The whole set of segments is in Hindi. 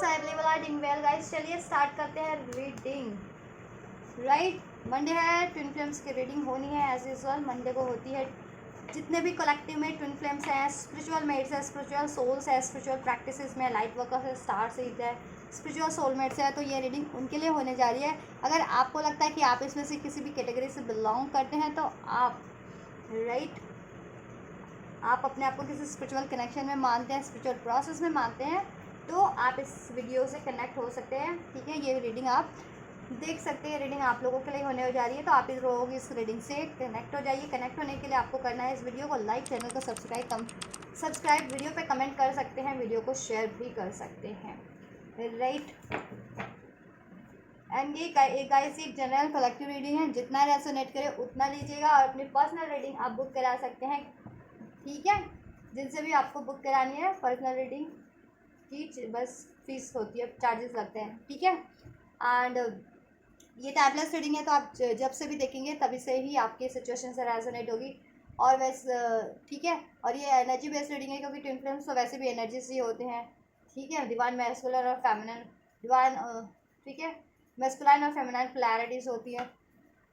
I believe are doing well guys. चलिए स्टार्ट करते हैं रीडिंग। राइट, मंडे है, ट्विन फ्लेम्स की रीडिंग होनी है एज यूजुअल। मंडे को होती है जितने भी कलेक्टिव में ट्विन फ्लेम्स हैं, स्पिरिचुअल मेट्स है, स्पिरिचुअल सोल्स है, स्पिरिचुअल प्रैक्टिसेस में लाइट वर्कर्स है, स्टार सीड्स है, स्पिरिचुअल सोलमेट्स है, तो ये रीडिंग उनके लिए होने जा रही है। अगर आपको लगता है कि आप इसमें से किसी भी कैटेगरी से बिलोंग करते हैं तो आप आप अपने आप को किसी स्पिरिचुअल कनेक्शन में मानते हैं, स्पिरिचुअल प्रोसेस में मानते हैं, तो आप इस वीडियो से कनेक्ट हो सकते हैं। ठीक है, ये रीडिंग आप देख सकते हैं। रीडिंग आप लोगों के लिए होने जा रही है, तो आप इस लोग इस रीडिंग से कनेक्ट हो जाइए। कनेक्ट होने के लिए आपको करना है इस वीडियो को लाइक, चैनल को सब्सक्राइब, वीडियो पे कमेंट कर सकते हैं, वीडियो को शेयर भी कर सकते हैं। राइट, एंड ये गाइस एक जनरल कलेक्टिव रीडिंग है, जितना रेजोनेट करे उतना लीजिएगा और अपनी पर्सनल रीडिंग आप बुक करा सकते हैं। ठीक है, जिनसे भी आपको बुक करानी है पर्सनल रीडिंग की बस फीस होती है, चार्जेस लगते हैं। ठीक है, एंड ये टैबलेट रीडिंग है, तो आप जब से भी देखेंगे तभी से ही आपकी सिचुएशन से रेजोनेट होगी। और वैसे ठीक है, और ये एनर्जी बेस्ड रीडिंग है, क्योंकि ट्विन फ्लेम्स तो वैसे भी एनर्जीज ही होते हैं। ठीक है, डिवाइन मैस्कुलिन और फेमिनिन, डिवाइन ठीक है, मैस्कुलिन और फेमिनिन पोलैरिटीज़ होती है।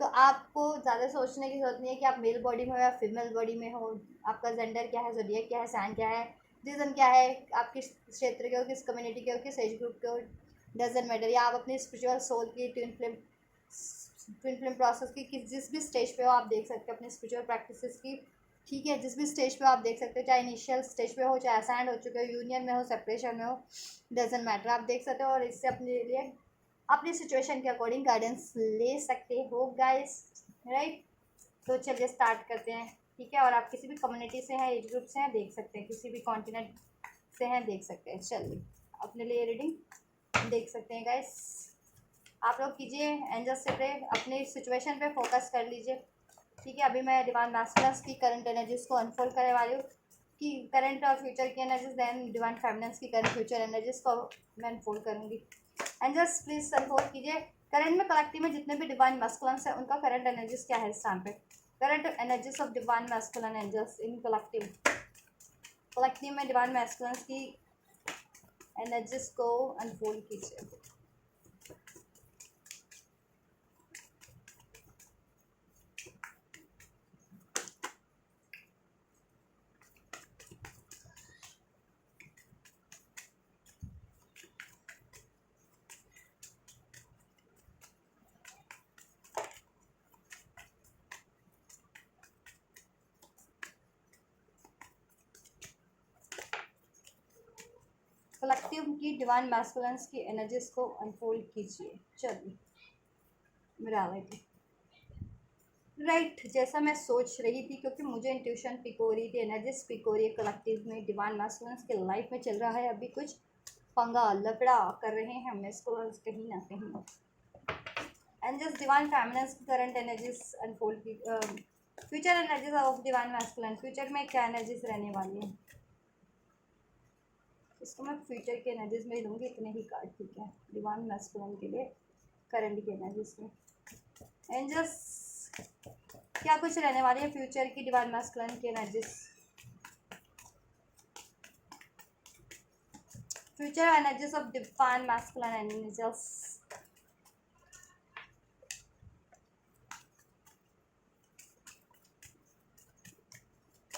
तो आपको ज़्यादा सोचने की ज़रूरत नहीं है कि आप मेल बॉडी में हो या फीमेल बॉडी में हो, आपका जेंडर क्या है, ज़ोडिएक क्या है, साइन क्या है, रीज़न क्या है, आप किस क्षेत्र के हो, किस कम्युनिटी के हो, किस एज ग्रुप के हो, डजेंट मैटर। या आप अपनी स्पिरिचुअल सोल की ट्विन फ्लेम प्रोसेस की जिस भी स्टेज पे हो आप देख सकते हो अपनी स्पिरिचुअल प्रैक्टिसेस की। ठीक है, जिस भी स्टेज पे आप देख सकते हो, चाहे इनिशियल स्टेज पे हो, चाहे असाइंड हो चुके हो, यूनियन में हो, सेपरेशन में हो, डजेंट मैटर, आप देख सकते हो और इससे अपने लिए अपनी सिचुएशन के अकॉर्डिंग गाइडेंस ले सकते हो गाइस। राइट, तो चलिए स्टार्ट करते हैं। ठीक है, और आप किसी भी कम्युनिटी से हैं, एज ग्रुप से हैं, देख सकते हैं, किसी भी कॉन्टिनेंट से हैं, देख सकते हैं। चलिए अपने लिए रीडिंग देख सकते हैं गाइस। आप लोग कीजिए एंजल्स से प्रे, अपनी सिचुएशन पे फोकस कर लीजिए। ठीक है, अभी मैं डिवाइन मैस्कुलिन्स की करंट एनर्जीज को अनफोल्ड करने वाली हूँ, कि करंट और फ्यूचर की एनर्जीज, देन डिवाइन फेमिनिन्स की करंट फ्यूचर एनर्जीज को मैं अनफोल्ड करूँगी। एंजल्स प्लीज अनफोल्ड कीजिए करंट में कलेक्टिव में जितने भी डिवाइन मैस्कुलिन्स है उनका करंट एनर्जीज क्या है इस टाइम पे। Current energies of divine masculine angels in collective में डिवाइन मैस्कुलिन्स की एनर्जीज को अनफोल्ड कीजिए। कलेक्टिव की डिवाइन मैस्कुलिन्स की एनर्जीज को अनफोल्ड कीजिए। चलिए मोरालिटी। राइट, जैसा मैं सोच रही थी, क्योंकि मुझे इंट्यूशन पिक हो रही थी, एनर्जीज पिक हो रही है, कलेक्टिव में डिवाइन मैस्कुलिन्स के लाइफ में चल रहा है अभी कुछ पंगा लफड़ा कर रहे हैं मैस्कुलिन्स कहीं ना कहीं। एंड जस्ट डिवाइन फेमिनिन्स की करंट एनर्जीज अनफोल्ड की, future energies of divine masculine, future में क्या एनर्जीज रहने वाली है, इसको मैं फ्यूचर की एनर्जीज में लूँगी, इतने ही कार्ड। ठीक है, डिवाइन मैस्कुलिन के लिए करंट की एनर्जीज में एंजल्स क्या कुछ रहने वाली है फ्यूचर की डिवाइन मैस्कुलिन की energies. Future energies of divine masculine angels.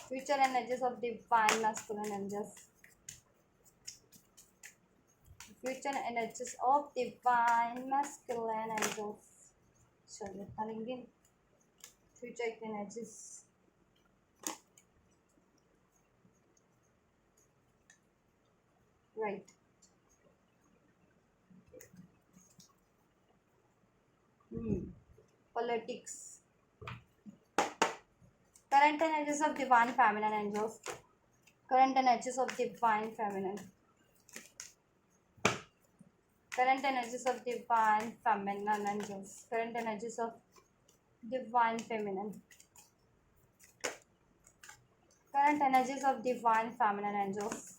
Future energies of divine masculine angels. Future energies of divine masculine angels. चलिए करेंगे फ्यूचर की energies. Right, politics, current energies of divine feminine angels, current energies of divine feminine, current energies of divine feminine angels, current energies of divine feminine, current energies of divine feminine angels,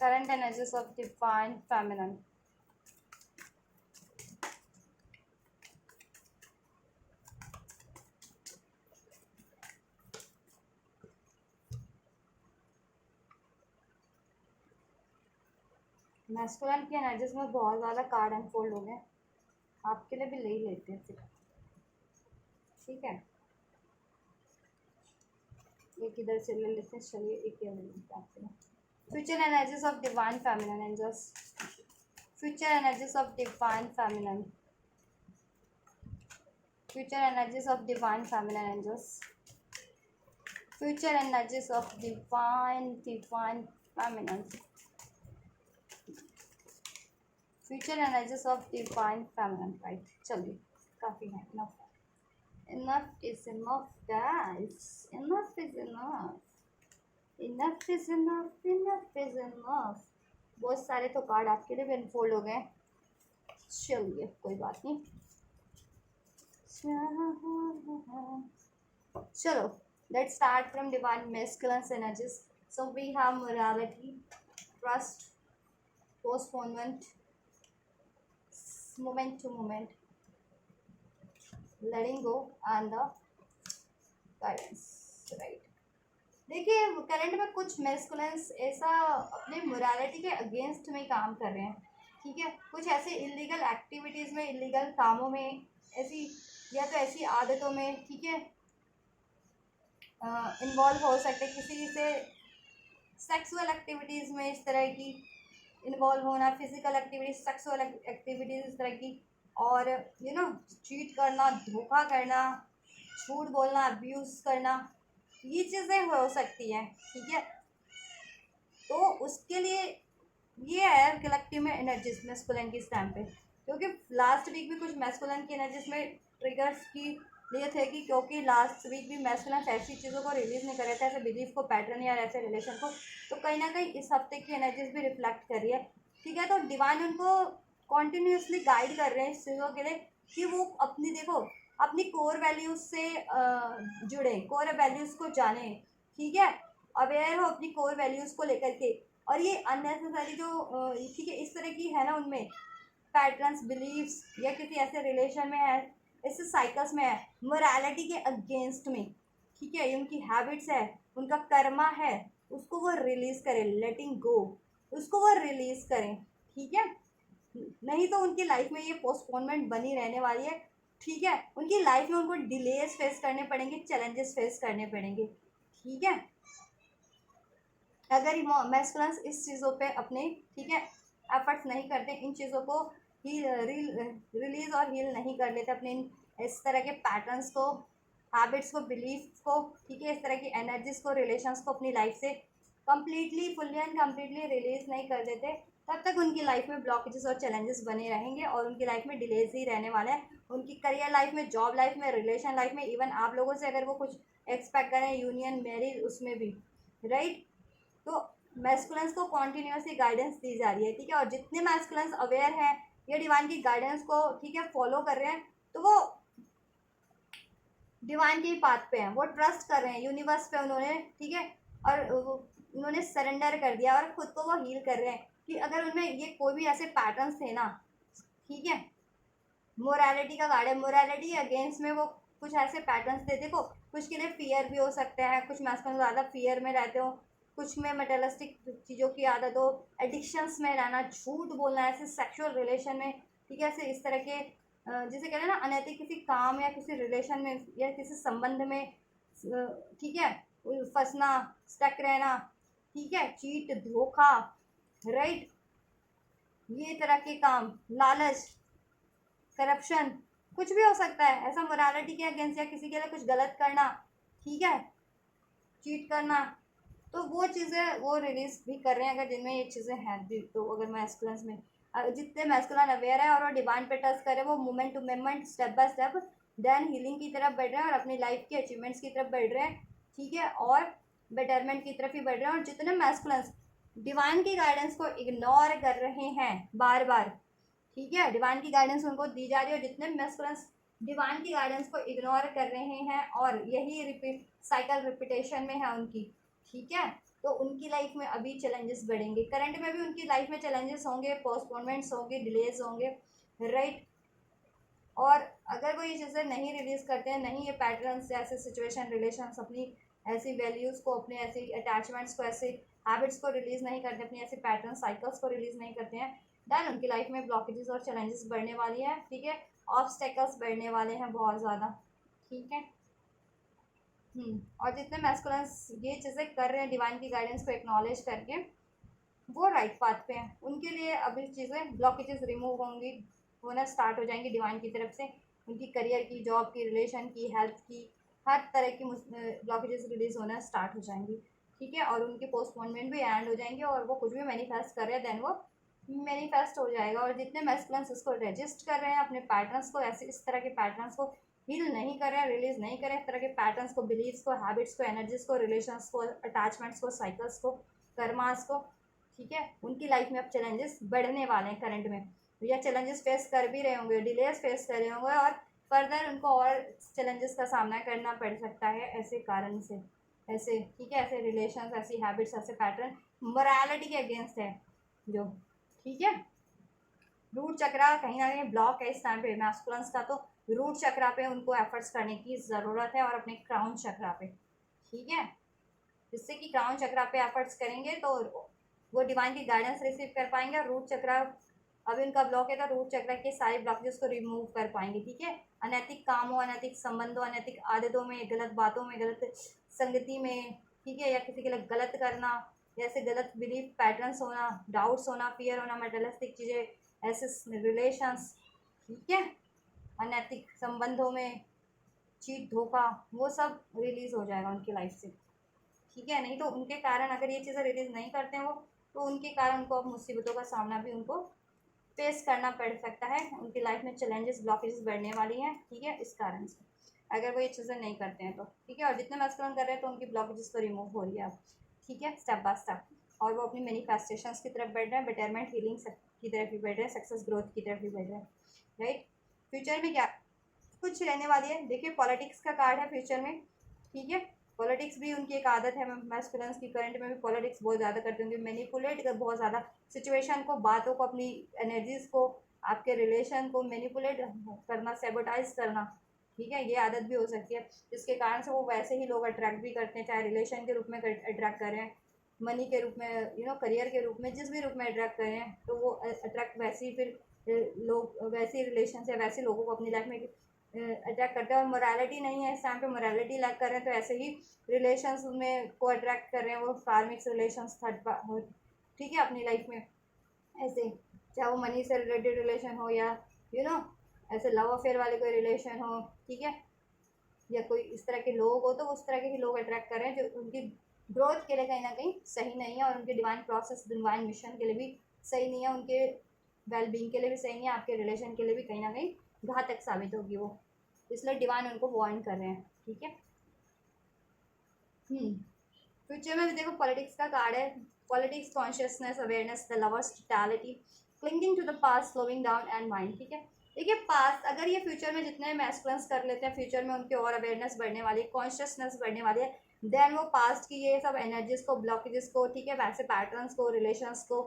current energies of divine feminine, masculine की एनर्जीज में बहुत ज़्यादा कार्ड अनफोल्ड हो गए, आपके लिए भी ले ही लेते हैं फिर, ठीक है। एक इधर से ले लेते हैं, चलिए एक ये ले लेते हैं आपके लिए। Future energies of divine feminine angels, future energies of divine feminine, future energies of divine feminine angels, future energies of divine feminine, future energies of divine feminine, right. चलिए काफ़ी है, enough is enough guys, enough is enough, enough is enough, enough is enough। बहुत सारे तो कार्ड आपके लिए भी अनफोल्ड हो गए, चलिए कोई बात नहीं। चलो let's start from divine masculine energies. So we have morality, trust, postponement, moment to moment, letting go and the guidance, right। देखिए करंट में कुछ मैस्कुलिन्स ऐसा अपने मोरालिटी के अगेंस्ट में काम कर रहे हैं, ठीक है। कुछ ऐसे इलीगल एक्टिविटीज़ में, इलीगल कामों में, ऐसी या तो ऐसी आदतों में, ठीक है, इन्वॉल्व हो सकते, किसी से सेक्सुअल एक्टिविटीज़ में इस तरह की इन्वॉल्व होना, फिजिकल एक्टिविटीज, सेक्सुअल एक्टिविटीज इस तरह की, और यू नो चीट करना, धोखा करना, झूठ बोलना, अब्यूज़ करना, ये चीज़ें हो सकती हैं, ठीक है। तो उसके लिए ये है कलेक्टिव में एनर्जीज मैस्कुलिन की इस टाइम पे, क्योंकि लास्ट वीक भी कुछ मैस्कुलिन की एनर्जीज में ट्रिगर्स की लिए थे कि क्योंकि लास्ट वीक भी मैस्कुलिन ऐसी चीज़ों को रिलीज नहीं कर रहे थे, ऐसे बिलीफ को, पैटर्न या ऐसे रिलेशन को, तो कहीं ना कहीं इस हफ्ते की एनर्जीज भी रिफ्लेक्ट कर रही है, ठीक है। तो डिवाइन उनको कॉन्टिन्यूसली गाइड कर रहे हैं इस चीज़ों के लिए कि वो अपनी, देखो, अपनी कोर वैल्यूज़ से जुड़े, कोर वैल्यूज़ को जाने, ठीक है, अवेयर हो अपनी कोर वैल्यूज़ को लेकर के। और ये अननेसेसरी जो ठीक है इस तरह की है ना, उनमें पैटर्न्स, बिलीव्स या किसी ऐसे रिलेशन में है, ऐसे साइकिल्स में है, मोरालिटी के अगेंस्ट में, ठीक है, ये उनकी हैबिट्स है, उनका कर्मा है, उसको वो रिलीज करें, लेटिंग गो, उसको वो रिलीज करें, ठीक है। नहीं तो उनकी लाइफ में ये पोस्टपोनमेंट बनी रहने वाली है, ठीक है। उनकी लाइफ में उनको डिलेज फेस करने पड़ेंगे, चैलेंजेस फेस करने पड़ेंगे, ठीक है, अगर मैस्कुलिन्स इस चीज़ों पे अपने, ठीक है, एफर्ट्स नहीं करते, इन चीज़ों को रिलीज और हील नहीं कर लेते, अपने इस तरह के पैटर्न्स को, हैबिट्स को, बिलीफ को, ठीक है, इस तरह की एनर्जीज को, रिलेशंस को अपनी लाइफ से completely, fully and completely release नहीं कर देते, तब तक उनकी लाइफ में ब्लॉकेजेस और चैलेंजेस बने रहेंगे और उनकी लाइफ में डिलेज ही रहने वाले हैं। उनकी करियर लाइफ में, जॉब लाइफ में, रिलेशन लाइफ में, इवन आप लोगों से अगर वो कुछ एक्सपेक्ट करें, यूनियन, मैरिज, उसमें भी, राइट। तो मैस्कुलिन्स को कॉन्टिन्यूसली गाइडेंस दी जा रही है, ठीक है। और जितने मैस्कुलिन्स अवेयर हैं या डिवाइन की गाइडेंस को, ठीक है, फॉलो कर रहे हैं, तो वो डिवाइन के ही पाथ पे हैं, वो ट्रस्ट कर रहे हैं यूनिवर्स पे उन्होंने, ठीक है, और उन्होंने सरेंडर कर दिया और खुद को वो हील कर रहे हैं कि अगर उनमें ये कोई भी ऐसे पैटर्न्स थे ना, ठीक है, मोरालिटी का गार्ड है, मोरालिटी अगेंस्ट में वो कुछ ऐसे पैटर्न्स थे, देखो कुछ के लिए फियर भी हो सकता है, कुछ मैस्कुलिन ज़्यादा फियर में रहते हो, कुछ में मटेरियलिस्टिक चीज़ों की आदत हो, एडिक्शंस में रहना, झूठ बोलना, ऐसे सेक्सुअल रिलेशन में, ठीक है, ऐसे इस तरह के जिसे कहते हैं ना अनैतिक किसी काम या किसी रिलेशन में या किसी संबंध में, ठीक है, फंसना, स्टक रहना, ठीक है, चीट, धोखा, राइट, ये तरह के काम, लालच, करप्शन, कुछ भी हो सकता है ऐसा मोरालिटी के अगेंस्ट या किसी के लिए कुछ गलत करना, ठीक है, चीट करना, तो वो चीज़ें वो रिलीज भी कर रहे हैं अगर जिनमें ये चीज़ें हैं भी। तो अगर मैस्कुलिन्स में जितने मैस्कुलिन अवेयर है और वो डिवाइन पे टच करे, वो moment to moment, step by step then healing की तरफ बढ़ रहे हैं और अपनी लाइफ के अचीवमेंट्स की तरफ बढ़ रहे हैं, ठीक है, और बेटरमेंट की तरफ ही बढ़ रहे हैं। और जितने मैस्कुलिन्स डिवाइन की गाइडेंस को इग्नोर कर रहे हैं बार बार, ठीक है, डिवाइन की गाइडेंस उनको दी जा रही है, और जितने मैस्कुलिन्स डिवाइन की गाइडेंस को इग्नोर कर रहे हैं और यही रिपीट साइकिल रिपीटेशन में है उनकी, ठीक है, तो उनकी लाइफ में अभी चैलेंजेस बढ़ेंगे, करंट में भी उनकी लाइफ में चैलेंजेस होंगे, पोस्टपोनमेंट्स होंगे, डिलेज होंगे, राइट। और अगर वो ये चीज़ें नहीं रिलीज करते हैं, नहीं ये पैटर्न्स, ऐसे सिचुएशन, रिलेशंस, अपनी ऐसी वैल्यूज़ को, अपने ऐसी अटैचमेंट्स को, ऐसे हैबिट्स को रिलीज़ नहीं करते, अपनी ऐसे पैटर्न साइकिल्स को रिलीज़ नहीं करते हैं, देन उनकी लाइफ में ब्लॉकेजेस और चैलेंजेस बढ़ने वाली है, ठीक है, ऑब्स्टेकल्स बढ़ने वाले हैं बहुत ज़्यादा, ठीक है। और जितने मैस्कुलिन्स ये चीज़ें कर रहे हैं डिवाइन की गाइडेंस को एक्नॉलेज करके, वो राइट पाथ पे हैं, उनके लिए अभी चीज़ें ब्लॉकेजेस रिमूव होंगी, होना स्टार्ट हो जाएंगी डिवाइन की तरफ से, उनकी करियर की, जॉब की, रिलेशन की, हेल्थ की, हर तरह की ब्लॉकेजेस रिलीज होना स्टार्ट हो जाएंगी, ठीक है। और उनके पोस्टपोनमेंट भी एंड हो जाएंगे, और वो कुछ भी मैनिफेस्ट कर रहे हैं देन वो मैनिफेस्ट हो जाएगा। और जितने मैस्कुलिन्स इसको रजिस्ट कर रहे हैं अपने पैटर्न्स को, ऐसे इस तरह के पैटर्न्स को हील नहीं कर रहे हैं, रिलीज नहीं कर रहे हैं, इस तरह के पैटर्न्स को, बिलीव्स को, हैबिट्स को, एनर्जीज को, रिलेशंस को, अटैचमेंट्स को, साइकिल्स को, कर्मास को, ठीक है, उनकी लाइफ में अब चैलेंजेस बढ़ने वाले हैं करंट में, या चैलेंजेस फेस कर भी रहे होंगे, डिलेस फेस कर रहे होंगे, और फर्दर उनको और चैलेंजेस का सामना करना पड़ सकता है ऐसे कारण से, ऐसे, ठीक है, ऐसे रिलेशंस, ऐसी हैबिट्स, ऐसे पैटर्न मोरालिटी के अगेंस्ट है जो, ठीक है। रूट चक्रा कहीं ना कहीं ब्लॉक है इस टाइम पे मैस्कुलिन्स का, तो रूट चक्रा पे उनको एफर्ट्स करने की ज़रूरत है, और अपने क्राउन चक्रा पे, ठीक है, जिससे कि क्राउन चक्रा पे एफर्ट्स करेंगे तो वो डिवाइन की गाइडेंस रिसीव कर पाएंगे, और रूट चक्रा अभी उनका ब्लॉक है तो रूट चक्र के सारे ब्लॉकेज को रिमूव कर पाएंगे, ठीक है। अनैतिक कामों, अनैतिक संबंधों, अनैतिक आदतों में, गलत बातों में, गलत संगति में, ठीक है, या किसी के लिए गलत करना, जैसे गलत बिलीफ पैटर्न्स होना, डाउट्स होना, फियर होना, मेटलिस्टिक चीज़ें, ऐसे रिलेशंस, ठीक है, अनैतिक संबंधों में चीट, धोखा, वो सब रिलीज हो जाएगा उनकी लाइफ से, ठीक है। नहीं तो उनके कारण अगर ये चीज़ें रिलीज नहीं करते हैं वो, तो उनके कारण उनको अब मुसीबतों का सामना भी उनको फेस करना पड़ सकता है, उनकी लाइफ में चैलेंजेस, ब्लॉकेजेस बढ़ने वाली हैं, ठीक है, इस कारण से अगर वो ये चीज़ें नहीं करते हैं तो, ठीक है। और जितने मैस्कुलिन कर रहे हैं तो उनकी ब्लॉकेजेस तो रिमूव हो रही है अब, ठीक है, स्टेप बाय स्टेप, और वो अपनी मैनिफेस्टेशंस की तरफ बढ़ रहे हैं, बेटरमेंट, हीलिंग की तरफ भी बढ़ रहे हैं, सक्सेस, ग्रोथ की तरफ भी बढ़ रहे हैं, राइट। फ्यूचर में क्या कुछ रहने वाली है, देखिए पॉलिटिक्स का कार्ड है फ्यूचर में, ठीक है। पॉलिटिक्स भी उनकी एक आदत है मैस्कुलिन्स की, करंट में भी पॉलिटिक्स बहुत ज़्यादा करते होंगे, मैनिपुलेट कर बहुत ज़्यादा सिचुएशन को, बातों को, अपनी एनर्जीज को, आपके रिलेशन को मैनिपुलेट करना, सेबोटाइज करना, ठीक है, ये आदत भी हो सकती है, जिसके कारण से वो वैसे ही लोग अट्रैक्ट भी करते हैं, चाहे रिलेशन के रूप में अट्रैक्ट कर रहे हैं, मनी के रूप में, करियर के रूप में, जिस भी रूप में अट्रैक्ट कर रहे हैं, तो वो अट्रैक्ट वैसे ही फिर लोग वैसे ही रिलेशन से वैसे लोगों को अपनी लाइफ में अट्रैक्ट करते हैं। और मोरालिटी नहीं है इस टाइम पे, मोरालिटी लैक कर रहे हैं तो ऐसे ही रिलेशंस में को अट्रैक्ट कर रहे हैं, वो कार्मिक्स रिलेशंस थर्ड, ठीक है, अपनी लाइफ में ऐसे, चाहे वो मनी से रिलेटेड रिलेशन हो, या ऐसे लव अफेयर वाले कोई रिलेशन हो, ठीक है, या कोई इस तरह के लोग हो, तो उस तरह के ही लोग अट्रैक्ट कर रहे हैं जो उनकी ग्रोथ के लिए कहीं ना कहीं सही नहीं है, और उनके डिवाइन प्रोसेस, डिवाइन मिशन के लिए भी सही नहीं है, उनके वेलबींग के लिए भी सही नहीं है, आपके रिलेशन के लिए भी कहीं ना कहीं घातक साबित होगी वो, इसलिए डिवाइन उनको वार्न कर रहे हैं, ठीक है। फ्यूचर में भी देखो पॉलिटिक्स का कार्ड है, politics, consciousness, awareness, the lovers, totality, clinging to the past, slowing down and mind, ठीक है। देखिए पास्ट अगर ये फ्यूचर में जितने मैस्कुलिन्स कर लेते हैं, फ्यूचर में उनकी और अवेयरनेस बढ़ने वाली है, कॉन्शियसनेस बढ़ने वाली है, देन वो पास्ट की ये सब एनर्जीज को, ब्लॉकेजेस को, ठीक है, वैसे पैटर्न्स को, रिलेशंस को,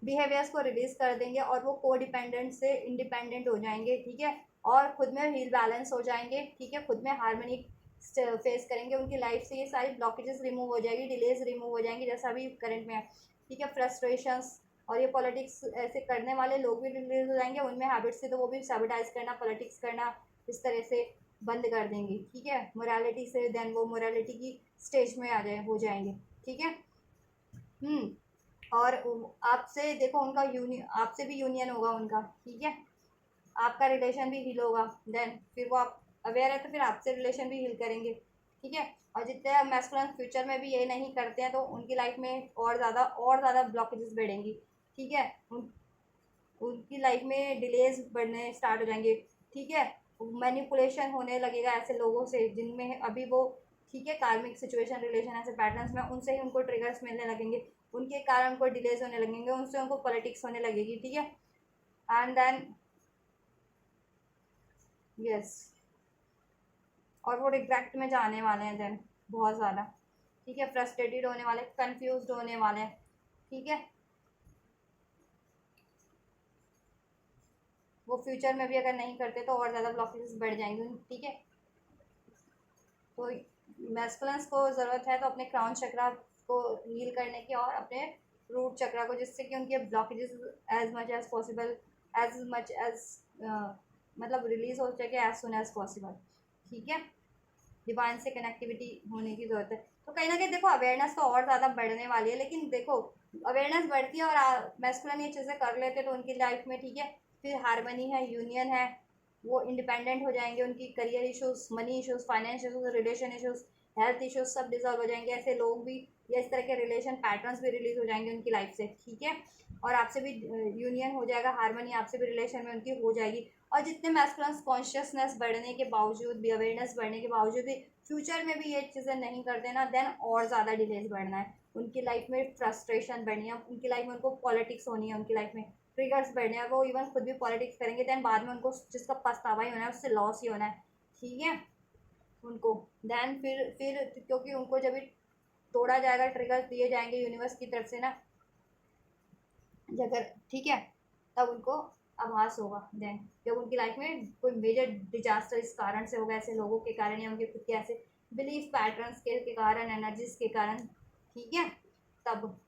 बिहेवियर्स को रिलीज कर देंगे, और वो को डिपेंडेंट से इंडिपेंडेंट हो जाएंगे, ठीक है, और खुद में हील बैलेंस हो जाएंगे, ठीक है, खुद में हार्मनी फेस करेंगे, उनकी लाइफ से ये सारी ब्लॉकेजेस रिमूव हो जाएगी, डिलेज रिमूव हो जाएंगी, जैसा भी करंट में है, ठीक है। फ्रस्ट्रेशंस और ये पॉलिटिक्स ऐसे करने वाले लोग भी रिलीज हो जाएंगे, उनमें हैबिट्स से तो वो भी सैबोटाइज करना, पॉलिटिक्स करना इस तरह से बंद कर देंगे, ठीक है, मोरालिटी से, देन वो मोरालिटी की स्टेज में आ जाए हो जाएंगे, ठीक है। और आपसे देखो उनका आपसे भी यूनियन होगा उनका, ठीक है, आपका रिलेशन भी हील होगा, देन फिर वो आप अवेयर है तो फिर आपसे रिलेशन भी हील करेंगे, ठीक है। और जितने मैस्कुलिन फ्यूचर में भी ये नहीं करते हैं तो उनकी लाइफ में और ज़्यादा ब्लॉकेजेस बढ़ेंगी, ठीक है, उनकी लाइफ में डिलेज बढ़ने स्टार्ट हो जाएंगे, ठीक है, मैनिपुलेशन होने लगेगा ऐसे लोगों से जिनमें अभी वो, ठीक है, कार्मिक सिचुएशन, रिलेशन, ऐसे पैटर्न्स में उनसे ही उनको ट्रिगर्स मिलने लगेंगे, उनके कारण उनको डिलेज होने लगेंगे, उनसे उनको पॉलिटिक्स होने लगेगी, ठीक है। एंड देन यस, और वो रिग्रेट में जाने वाले हैं देन बहुत ज़्यादा, ठीक है, फ्रस्ट्रेटेड होने वाले, कंफ्यूज्ड होने वाले हैं, ठीक है। वो फ्यूचर में भी अगर नहीं करते तो और ज़्यादा ब्लॉकेजेस बढ़ जाएंगे, ठीक है। तो मैस्कुलिन्स को ज़रूरत है तो अपने क्राउन चक्रा को हील करने की और अपने रूट चक्रा को, जिससे कि उनके blockages as much as possible मतलब रिलीज हो सके एज सुन एज पॉसिबल। ठीक है, डिवाइन से कनेक्टिविटी होने की ज़रूरत है। तो कहीं ना कहीं देखो अवेयरनेस तो और ज़्यादा बढ़ने वाली है, लेकिन देखो अवेयरनेस बढ़ती है और मैस्कुलिन ये चीज़ें कर लेते तो उनकी लाइफ में, ठीक है, फिर हारमनी है, यूनियन है, वो इंडिपेंडेंट हो जाएंगे, उनकी career issues, money issues, finance issues, relation issues, health issues सब डिजॉल्व हो जाएंगे। ऐसे लोग भी या इस तरह के रिलेशन पैटर्न्स भी रिलीज हो जाएंगे उनकी लाइफ से। ठीक है, और आपसे भी यूनियन हो जाएगा, हारमनी आपसे भी रिलेशन में उनकी हो जाएगी। और जितने मैस्कुलिन कॉन्शियसनेस बढ़ने के बावजूद भी, अवेयरनेस बढ़ने के बावजूद भी फ्यूचर में भी ये चीज़ें नहीं कर देना, देन और ज़्यादा डिलेज बढ़ना है उनकी लाइफ में, फ्रस्ट्रेशन बढ़नी है उनकी लाइफ में, उनको पॉलिटिक्स होनी है उनकी लाइफ में, ट्रिगर्स बढ़ने हैं, वो इवन खुद भी पॉलिटिक्स करेंगे, देन बाद में उनको जिसका पछतावा ही होना है, उससे लॉस ही होना है। ठीक है, उनको देन फिर क्योंकि उनको जब भी तोड़ा जाएगा, ट्रिगर्स दिए जाएंगे यूनिवर्स की तरफ से ना, अगर ठीक है, तब उनको आभास होगा देन जब उनकी लाइफ में कोई मेजर डिजास्टर इस कारण से होगा, ऐसे लोगों के कारण या उनके खुद के ऐसे बिलीफ पैटर्न्स के कारण, एनर्जीज के कारण। ठीक है, तब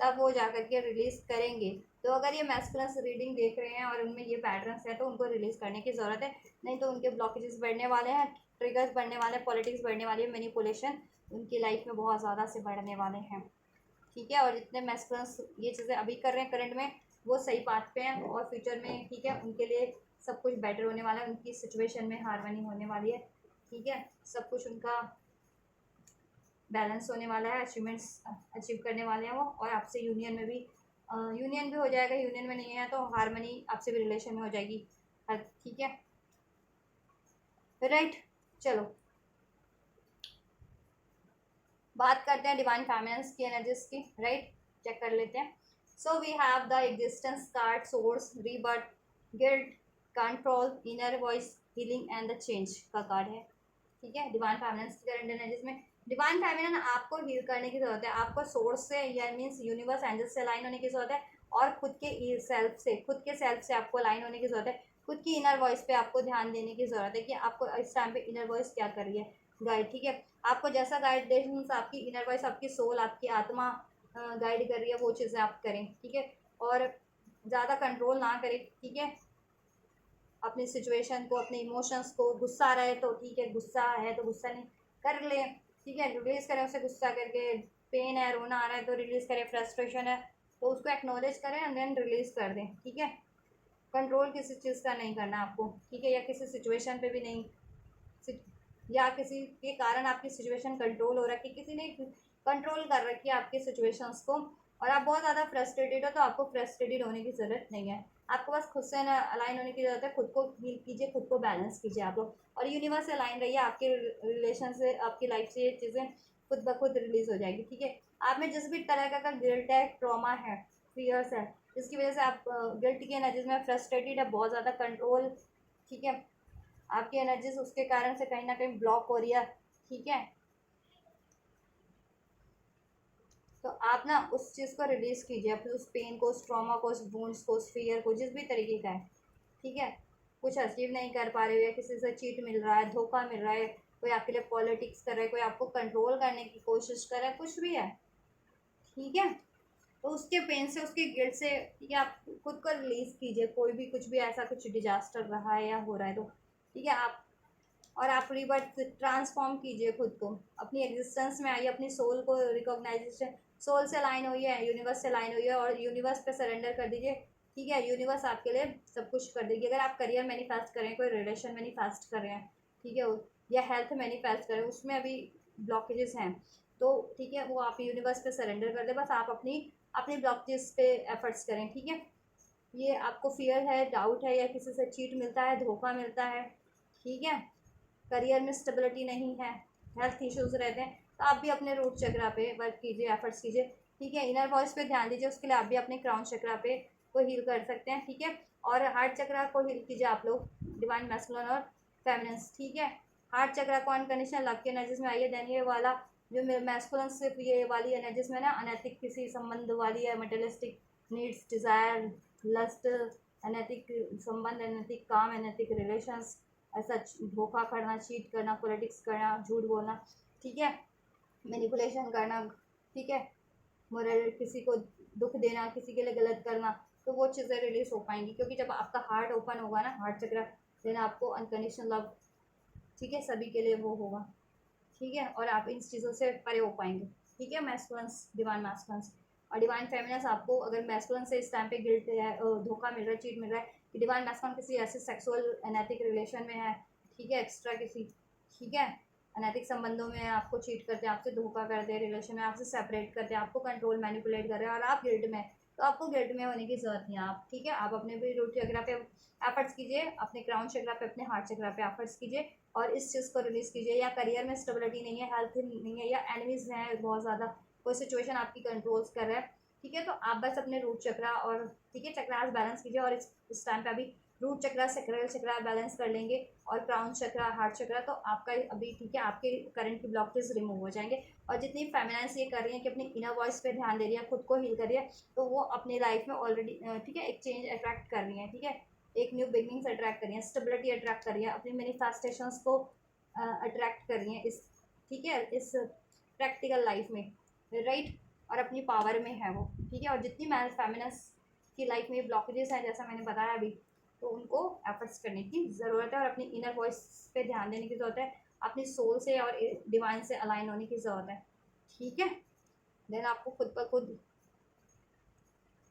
तब वो जा करके रिलीज करेंगे। तो अगर ये मैस्कुलिन रीडिंग देख रहे हैं और उनमें ये पैटर्न्स है तो उनको रिलीज करने की ज़रूरत है, नहीं तो उनके ब्लॉकेजेस बढ़ने वाले हैं, ट्रिगर्स बढ़ने वाले हैं, पॉलिटिक्स बढ़ने वाली है, मैनिपुलेशन उनकी लाइफ में बहुत ज़्यादा से बढ़ने वाले हैं। ठीक है, और जितने मैस्कुलिन ये चीज़ें अभी कर रहे हैं करंट में, वो सही पाथ पे हैं और फ्यूचर में, ठीक है, उनके लिए सब कुछ बेटर होने वाला है, उनकी सिचुएशन में हारमनी होने वाली है। ठीक है, सब कुछ उनका बैलेंस होने वाला है, अचीवमेंट्स अचीव करने वाले हैं वो, और आपसे यूनियन में भी यूनियन भी हो जाएगा, यूनियन में नहीं है तो हारमनी आपसे भी रिलेशन में हो जाएगी। ठीक है, राइट, चलो बात करते हैं डिवाइन फेमिनिन्स की एनर्जीज की। राइट, चेक कर लेते हैं। So we have the existence card, source, rebirth, guilt, control, inner voice, healing and the change का कार्ड है। ठीक है, डिवाइन फेमिनिन्स की करंट एनर्जीज में डिवाइन फेमिनिन आपको हील करने की जरूरत है, आपको सोर्स से या मीन्स यूनिवर्स एंजल से अलाइन होने की जरूरत है, और खुद के सेल्फ से आपको अलाइन होने की जरूरत है, खुद की इनर वॉइस पे आपको ध्यान देने की जरूरत है कि आपको इस टाइम पे इनर वॉइस क्या कर रही है, गाइड। ठीक है, आपको जैसा गाइडेंस आपकी इनर वॉइस, आपकी सोल, आपकी आत्मा गाइड कर रही है वो चीज़ें आप करें। ठीक है, और ज़्यादा कंट्रोल ना करें। ठीक है, अपनी सिचुएशन को, अपने इमोशंस को, गुस्सा आ रहा है तो ठीक है, गुस्सा है तो गुस्सा नहीं कर ले, ठीक है, रिलीज करें उसे गुस्सा करके, पेन है, रोना आ रहा है तो रिलीज करें, फ्रस्ट्रेशन है तो उसको एक्नॉलेज करें एंड देन रिलीज कर दें। ठीक है, कंट्रोल किसी चीज़ का नहीं करना आपको। ठीक है, या किसी सिचुएशन पे भी नहीं, या किसी के कारण आपकी सिचुएशन कंट्रोल हो रखी, किसी ने कंट्रोल कर रखी है आपकी सिचुएशंस को, और आप बहुत ज़्यादा फ्रस्ट्रेटेड हो तो आपको फ्रस्ट्रेटेड होने की ज़रूरत नहीं है, आपको बस खुद से ना अलाइन होने की ज़रूरत है, खुद को हील कीजिए, खुद को बैलेंस कीजिए आप लोग, और यूनिवर्स से अलाइन रहिए, आपके रिलेशन से, आपकी लाइफ से ये चीज़ें खुद ब खुद रिलीज हो जाएगी। ठीक है, आप में जिस भी तरह का गिल्ट है, ट्रॉमा है, फियर्स है, जिसकी वजह से आप गिल्ट की एनर्जीज में फ्रस्ट्रेटेड है, बहुत ज़्यादा कंट्रोल, ठीक है, आपकी एनर्जीज उसके कारण से कहीं ना कहीं ब्लॉक हो रही है। ठीक है, तो आप ना उस चीज़ को रिलीज कीजिए, अपने उस पेन को, उस ट्रॉमा को, उस वुंड्स को, उस फियर को, जिस भी तरीके का है। ठीक है, कुछ अचीव नहीं कर पा रहे हो, या किसी से चीट मिल रहा है, धोखा मिल रहा है, कोई आपके लिए पॉलिटिक्स कर रहा है, कोई आपको कंट्रोल करने की कोशिश कर रहा है, कुछ भी है। ठीक है, तो उसके पेन से, उसके गिल्ट से, ठीक है, आप खुद को रिलीज कीजिए, कोई भी कुछ भी ऐसा कुछ डिजास्टर रहा है या हो रहा है तो ठीक है, आप और आप रिबर्थ ट्रांसफॉर्म कीजिए, खुद को अपनी एग्जिस्टेंस में आइए, अपनी सोल को रिकॉग्नाइजेशन, सोल से लाइन हुई है, यूनिवर्स से लाइन हुई है, और यूनिवर्स पे सरेंडर कर दीजिए। ठीक है, यूनिवर्स आपके लिए सब कुछ कर देगी। अगर आप करियर मैनिफेस्ट कर रहे हैं, कोई रिलेशन मैनिफेस्ट कर रहे हैं, ठीक है, या हेल्थ मैनिफेस्ट कर रहे हैं, उसमें अभी ब्लॉकेजेस हैं तो ठीक है, वो आप यूनिवर्स पे सरेंडर कर दें, बस आप अपनी अपनी ब्लॉकेजेस पे एफर्ट्स करें। ठीक है, ये आपको फियर है, डाउट है, या किसी से चीट मिलता है, धोखा मिलता है, ठीक है, करियर में स्टेबिलिटी नहीं है, हेल्थ इश्यूज रहते हैं, तो आप भी अपने रूट चक्रा पे वर्क कीजिए, एफर्ट्स कीजिए। ठीक है, इनर वॉइस पे ध्यान दीजिए, उसके लिए आप भी अपने क्राउन चक्रा पे को हील कर सकते हैं। ठीक है, और हार्ट चक्रा को हील कीजिए आप लोग, डिवाइन मैस्कुलिन और फेमिनिन्स। ठीक है, हार्ट चक्रा को अनकंडीशनल लव के एनर्जीज में आइए, देन ये वाला जो मैस्कुलिन सिर्फ ये वाली एनर्जीज में ना अनैतिक किसी संबंध वाली है, मटेरियलिस्टिक नीड्स, डिज़ायर, लस्ट, अनैतिक संबंध, अनैतिक काम, अनैतिक रिलेशंस, ऐसा धोखा करना, चीट करना, पॉलिटिक्स करना, झूठ बोलना, ठीक है, मैनिपुलेशन करना, ठीक है, मोरल, किसी को दुख देना, किसी के लिए गलत करना, तो वो चीज़ें रिलीज हो पाएंगी। क्योंकि जब आपका हार्ट ओपन होगा ना, हार्ट चक्र, देन आपको अनकंडीशनल लव, ठीक है, सभी के लिए वो होगा, ठीक है, और आप इन चीज़ों से परे हो पाएंगे। ठीक है, मैस्कुलेंस, डिवाइन मैस्कुलेंस और डिवाइन फेमिनिन्स। आपको अगर मैस्कुलिन से इस टाइम पे गिल्ट है, धोखा मिल रहा है, चीट मिल रहा है कि डिवाइन मैस्कुलिन किसी ऐसे सेक्सुअल अनैतिक रिलेशन में है, ठीक है, एक्स्ट्रा किसी, ठीक है, अनैतिक संबंधों में आपको चीट करते हैं, आपसे धोखा करते हैं, रिलेशन में आपसे सेपरेट करते हैं, आपको कंट्रोल मैनिपुलेट कर रहे हैं और आप गिल्ट में, तो आपको गिल्ट में होने की जरूरत नहीं है। आप, ठीक है, आप अपने भी रूट चक्रा पे एफर्ट्स कीजिए, अपने क्राउन चक्रा पे, अपने हार्ट चक्रा पे एफर्ट्स कीजिए और इस चीज़ को रिलीज कीजिए। या करियर में स्टेबिलिटी नहीं है, हेल्थ नहीं है, या एनिमीज हैं बहुत ज़्यादा, कोई सिचुएशन आपकी कंट्रोल्स कर रहा है, ठीक है, तो आप बस अपने रूट चक्रा और, ठीक है, चक्रास बैलेंस कीजिए। और इस टाइम पे अभी रूट चक्रा, सेक्रल चक्रा बैलेंस कर लेंगे और क्राउन चक्रा, हार्ट चक्रा, तो आपका अभी, ठीक है, आपके करंट की ब्लॉकेज रिमूव हो जाएंगे। और जितनी फेमिनाइज ये कर रही है कि अपनी इनर वॉइस पे ध्यान दे रही है, खुद को हील कर रही है, तो वो अपनी लाइफ में ऑलरेडी, ठीक है, एक चेंज अट्रैक्ट कर रही है, ठीक है, एक न्यू बिगनिंग्स अट्रैक्ट कर रही है, स्टेबिलिटी अट्रैक्ट कर रही है, अपनी मैनिफेस्टेशंस को अट्रैक्ट कर रही हैं इस, ठीक है, इस प्रैक्टिकल लाइफ में, राइट, और अपनी पावर में है वो, ठीक है। और जितनी मैल फेमिनस की लाइफ में ब्लॉकेजेस हैं, जैसा मैंने बताया अभी, तो उनको एफर्ट्स करने की ज़रूरत है और अपनी इनर वॉइस पे ध्यान देने की ज़रूरत है, अपनी सोल से और डिवाइन से अलाइन होने की ज़रूरत है, ठीक है। देन आपको खुद पर खुद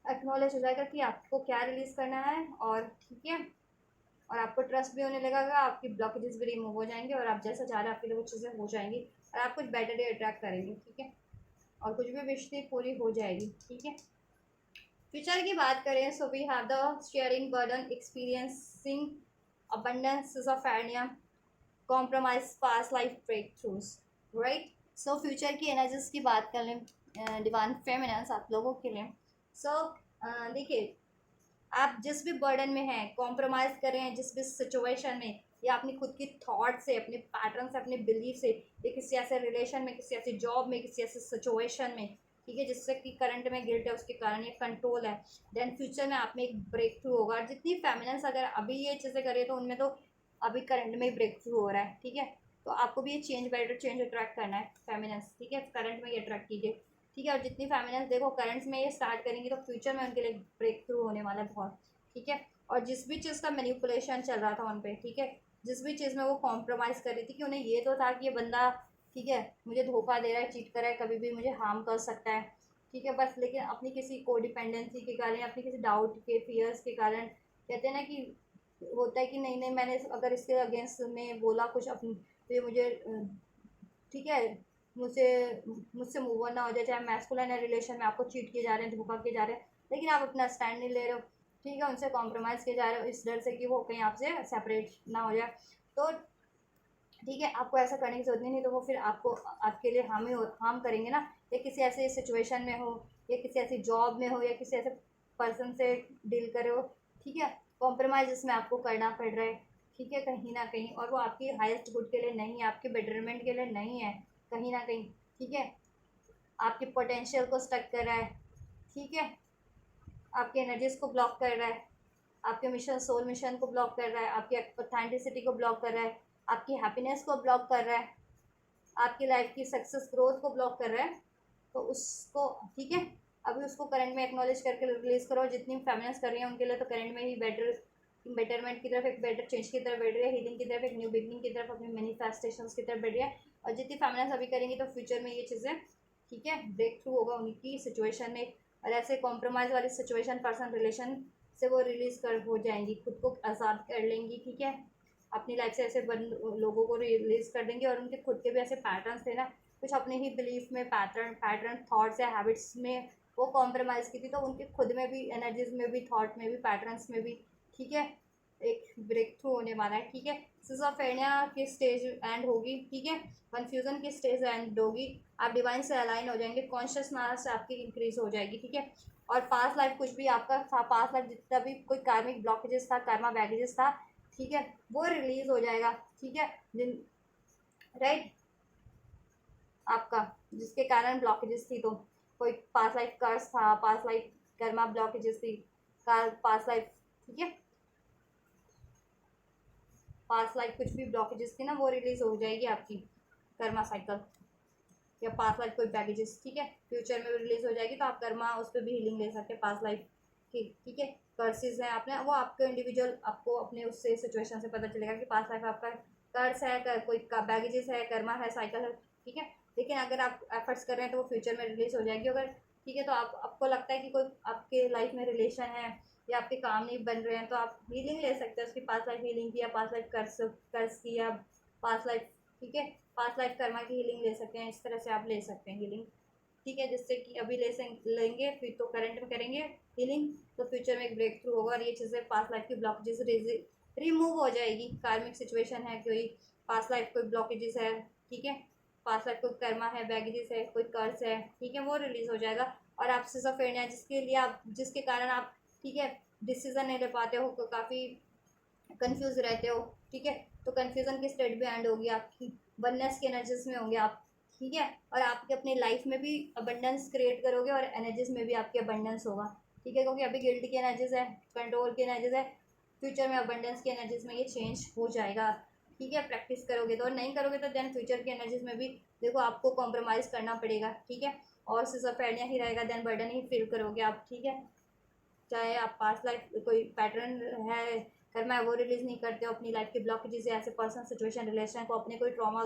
एक्नॉलेज हो जाएगा कि आपको क्या रिलीज़ करना है, और ठीक है, और आपको ट्रस्ट भी होने लगेगा, आपकी ब्लॉकेजेस भी रिमूव हो जाएंगे और आप जैसा चाह रहे हैं आपके लिए वो चीज़ें हो जाएंगी और आप कुछ बेटर डे अट्रैक्ट करेंगे, ठीक है, और कुछ भी विश थी पूरी हो जाएगी, ठीक है। फ्यूचर की बात करें, so we have the sharing burden, experiencing abundance of anium, compromise past life breakthroughs, right? So future की एनर्जीज की बात कर लें, डिवाइन फेमिनिन्स आप लोगों के लिए। सो देखिए, आप जिस भी बर्डन में हैं, कॉम्प्रोमाइज़ कर रहे हैं जिस भी सिचुएशन में, या अपनी खुद की थॉट से, अपने पैटर्न से, अपने बिलीफ से, या किसी ऐसे रिलेशन में, किसी ऐसी जॉब में, किसी ऐसे सिचुएशन में, ठीक है, जिससे कि करंट में गिल्ट है, उसके कारण ये कंट्रोल है, देन फ्यूचर में आप में एक ब्रेक थ्रू होगा। और जितनी फेमिनिन्स अगर अभी ये चीज़ें करें तो उनमें तो अभी करंट में ही ब्रेक थ्रू हो रहा है, ठीक है। तो आपको भी ये चेंज, बेटर चेंज अट्रैक्ट करना है फेमिनिन्स, ठीक है, करंट में ही अट्रैक्ट कीजिए, ठीक है। और जितनी फेमिनिन्स देखो करंट्स में ये स्टार्ट करेंगी तो फ्यूचर में उनके लिए ब्रेक थ्रू होने वाला है बहुत, ठीक है। और जिस भी चीज़ का मैनिपुलेशन चल रहा था उन पर, ठीक है, जिस भी चीज़ में वो कॉम्प्रोमाइज़ कर रही थी कि उन्हें ये तो था कि ये बंदा, ठीक है, मुझे धोखा दे रहा है, चीट कर रहा है, कभी भी मुझे हार्म कर सकता है, ठीक है, बस, लेकिन अपनी किसी को डिपेंडेंसी के कारण, अपनी किसी डाउट के, फियर्स के कारण, कहते हैं ना कि होता है कि नहीं नहीं, मैंने अगर इसके अगेंस्ट में बोला कुछ अपनी, तो ये मुझे, ठीक है, मुझसे मुझसे मूव ऑन ना हो जाए, चाहे मैस्कुलिन रिलेशन में आपको चीट किए जा रहे हैं, धोखा किए जा रहे हैं, लेकिन आप अपना स्टैंड नहीं ले रहे हो, ठीक है, उनसे कॉम्प्रोमाइज़ किए जा रहे हो इस डर से कि वो कहीं आपसे सेपरेट ना हो जाए, तो ठीक है, आपको ऐसा करने की जरूरत नहीं, तो वो फिर आपको, आपके लिए हार्म करेंगे ना, या किसी ऐसे सिचुएशन में हो, या किसी ऐसी जॉब में हो, या किसी ऐसे पर्सन से डील करे हो, ठीक है, कॉम्प्रोमाइज़ इसमें आपको करना पड़ रहा है, ठीक है, कहीं ना कहीं, और वो आपकी हाईएस्ट गुड के लिए नहीं है, आपके बेटरमेंट के लिए नहीं है, कहीं ना कहीं, ठीक है, आपके पोटेंशियल को स्टक कर रहा है, ठीक है, आपकी एनर्जीज को ब्लॉक कर रहा है, आपके मिशन, सोल मिशन को ब्लॉक कर रहा है, आपकी ऑथेंटिसिटी को ब्लॉक कर रहा है, आपकी हैप्पीनेस को ब्लॉक कर रहा है, आपकी लाइफ की सक्सेस ग्रोथ को ब्लॉक कर रहा है, तो उसको, ठीक है, अभी उसको करंट में एक्नॉलेज करके रिलीज करो। जितनी फेमिनिन्स कर रही हैं उनके लिए तो करंट में ही बेटरमेंट की तरफ, एक बेटर चेंज की तरफ बढ़ रही है, हीलिंग की तरफ, एक न्यू बिगनिंग की तरफ, अपनी मैनिफेस्टेशंस की तरफ बढ़ रही है। और जितनी फेमिनिन्स अभी करेंगी तो फ्यूचर में ये चीज़ें, ठीक है, ब्रेक थ्रू होगा उनकी सिचुएशन में, और ऐसे कॉम्प्रोमाइज़ वाली सिचुएशन, पर्सन, रिलेशन से वो रिलीज कर हो जाएंगी, खुद को आज़ाद कर लेंगी, ठीक है, अपनी लाइफ से ऐसे लोगों को रिलीज कर देंगे। और उनके खुद के भी ऐसे पैटर्न्स थे ना, कुछ अपने ही बिलीफ में, पैटर्न थॉट्स या हैबिट्स में वो कॉम्प्रोमाइज़ की थी, तो उनके खुद में भी, एनर्जीज में भी, थॉट में भी, पैटर्न्स में भी, ठीक है, एक ब्रेक थ्रू होने वाला है, ठीक है। सिजोफ्रेनिया की स्टेज एंड होगी, ठीक है, कन्फ्यूजन की स्टेज एंड होगी, आप डिवाइन से अलाइन हो जाएंगे, कॉन्शियसनेस आपकी इंक्रीज हो जाएगी, ठीक है। और पास्ट लाइफ कुछ भी आपका था, पास्ट लाइफ जितना भी कोई कार्मिक ब्लॉकेजेस था, कर्मा बैगेजेस था, ठीक है, वो रिलीज हो जाएगा, ठीक है, जिन, राइट, आपका जिसके कारण ब्लॉकेजेस थी, तो कोई पास्ट लाइफ कर्स था, पास्ट लाइफ कर्मा ब्लॉकेजेस थी, पास्ट लाइफ, ठीक है, पास्ट लाइफ कुछ भी ब्लॉकेजेस थी ना, वो रिलीज हो जाएगी आपकी कर्मा साइकिल, या पास्ट लाइफ कोई बैगेजेस, ठीक है, फ्यूचर में भी रिलीज हो जाएगी। तो आप कर्मा उस पर भी हीलिंग ले सकते हैं पास्ट लाइफ की, ठीक है। कर्सेज हैं आपने, वो आपके इंडिविजुअल आपको अपने उससे सिचुएशन से पता चलेगा कि पास्ट लाइफ आपका कर्स है, कोई बैगेजेस है, कर्मा है, साइकिल है, ठीक है। लेकिन अगर आप एफर्ट्स कर रहे हैं तो वो फ्यूचर में रिलीज हो जाएगी। अगर ठीक है, तो आपको लगता है कि कोई आपके लाइफ में रिलेशन है या आपके काम नहीं बन रहे हैं, तो आप हीलिंग ले सकते हैं उसकी, पास्ट लाइफ हीलिंग की, या पास्ट लाइफ कर्स की, या पास्ट लाइफ, ठीक है, पास्ट लाइफ कर्मा की हीलिंग ले सकते हैं। इस तरह से आप ले सकते हैं हीलिंग, ठीक है, जिससे कि अभी लेंगे फिर तो करंट में करेंगे हीलिंग, तो फ्यूचर में एक ब्रेक थ्रू होगा और ये चीज़ें पास्ट लाइफ की ब्लॉकेजेस रिमूव हो जाएगी। कार्मिक सिचुएशन है, कोई पास्ट लाइफ कोई ब्लॉकेजेस है, ठीक है, पास्ट लाइफ कोई कर्मा है, बैगेजेस है, कोई कर्ज है, ठीक है, वो रिलीज हो जाएगा। और आप सिजोफ्रेनिया जिसके लिए आप, जिसके कारण आप, ठीक है, डिसीजन नहीं ले पाते हो, तो काफ़ी कंफ्यूज रहते हो, ठीक है, तो कन्फ्यूजन की स्टेट भी एंड होगी आपकी, वननेस की एनर्जीज में होंगे आप, ठीक है, और आपके अपनी लाइफ में भी अबंडेंस क्रिएट करोगे और एनर्जीज में भी आपकी अबंडेंस होगा, ठीक है, क्योंकि अभी गिल्ट की एनर्जीज है, कंट्रोल की एनर्जीज है, फ्यूचर में अबंडेंस की एनर्जीज में ये चेंज हो जाएगा, ठीक है, प्रैक्टिस करोगे तो। और नहीं करोगे तो देन फ्यूचर की एनर्जीज में भी देखो आपको कॉम्प्रोमाइज़ करना पड़ेगा, ठीक है, और सिजोफ्रेनिया ही रहेगा, देन बर्डन ही फील करोगे आप, ठीक है, चाहे आप पास्ट लाइफ कोई पैटर्न है कर्मा है वो रिलीज नहीं करते हो, अपनी लाइफ के ब्लॉकेजेस या ऐसे पर्सनल सिचुएशन रिलेशन को, अपने कोई ट्रॉमा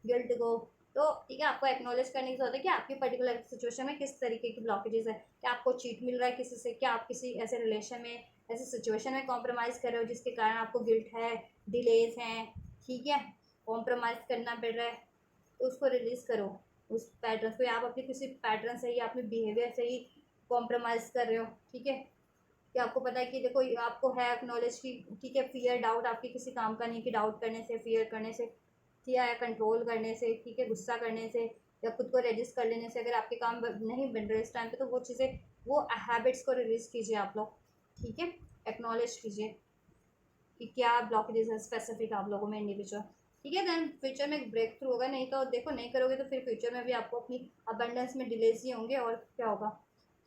गिल्ट को, तो ठीक है, आपको एक्नॉलेज करने की जरूरत है कि आपकी पर्टिकुलर सिचुएशन में किस तरीके की ब्लॉकेजेस है, क्या आपको चीट मिल रहा है किसी से, क्या आप किसी ऐसे रिलेशन में, ऐसे सिचुएशन में कॉम्प्रोमाइज़ कर रहे हो जिसके कारण आपको गिल्ट है, डिलेज हैं, ठीक है, कॉम्प्रोमाइज़ करना पड़ रहा है, तो उसको रिलीज़ करो उस पैटर्न को, या आप अपने किसी पैटर्न से ही, अपने बिहेवियर से ही कॉम्प्रोमाइज़ कर रहे हो, ठीक है, कि आपको पता है कि देखो आपको है नॉलेज की, ठीक है, फियर डाउट आपके किसी काम का नहीं, कि डाउट करने से, फियर करने से, ठीक है, कंट्रोल करने से, ठीक है, गुस्सा करने से, या खुद को रजिस्ट कर लेने से अगर आपके काम नहीं बन रहे इस टाइम पे, तो वो चीज़ें, वो हैबिट्स को रिलीज कीजिए आप लोग, ठीक है, एक्नॉलेज कीजिए कि क्या ब्लॉकेजेस है स्पेसिफिक आप लोगों में इंडिविजुअल, ठीक है, देन फ्यूचर में एक ब्रेक थ्रू होगा। नहीं तो देखो नहीं करोगे तो फिर फ्यूचर में भी आपको अपनी अबंडेंस में डिलेज ही होंगे और क्या होगा,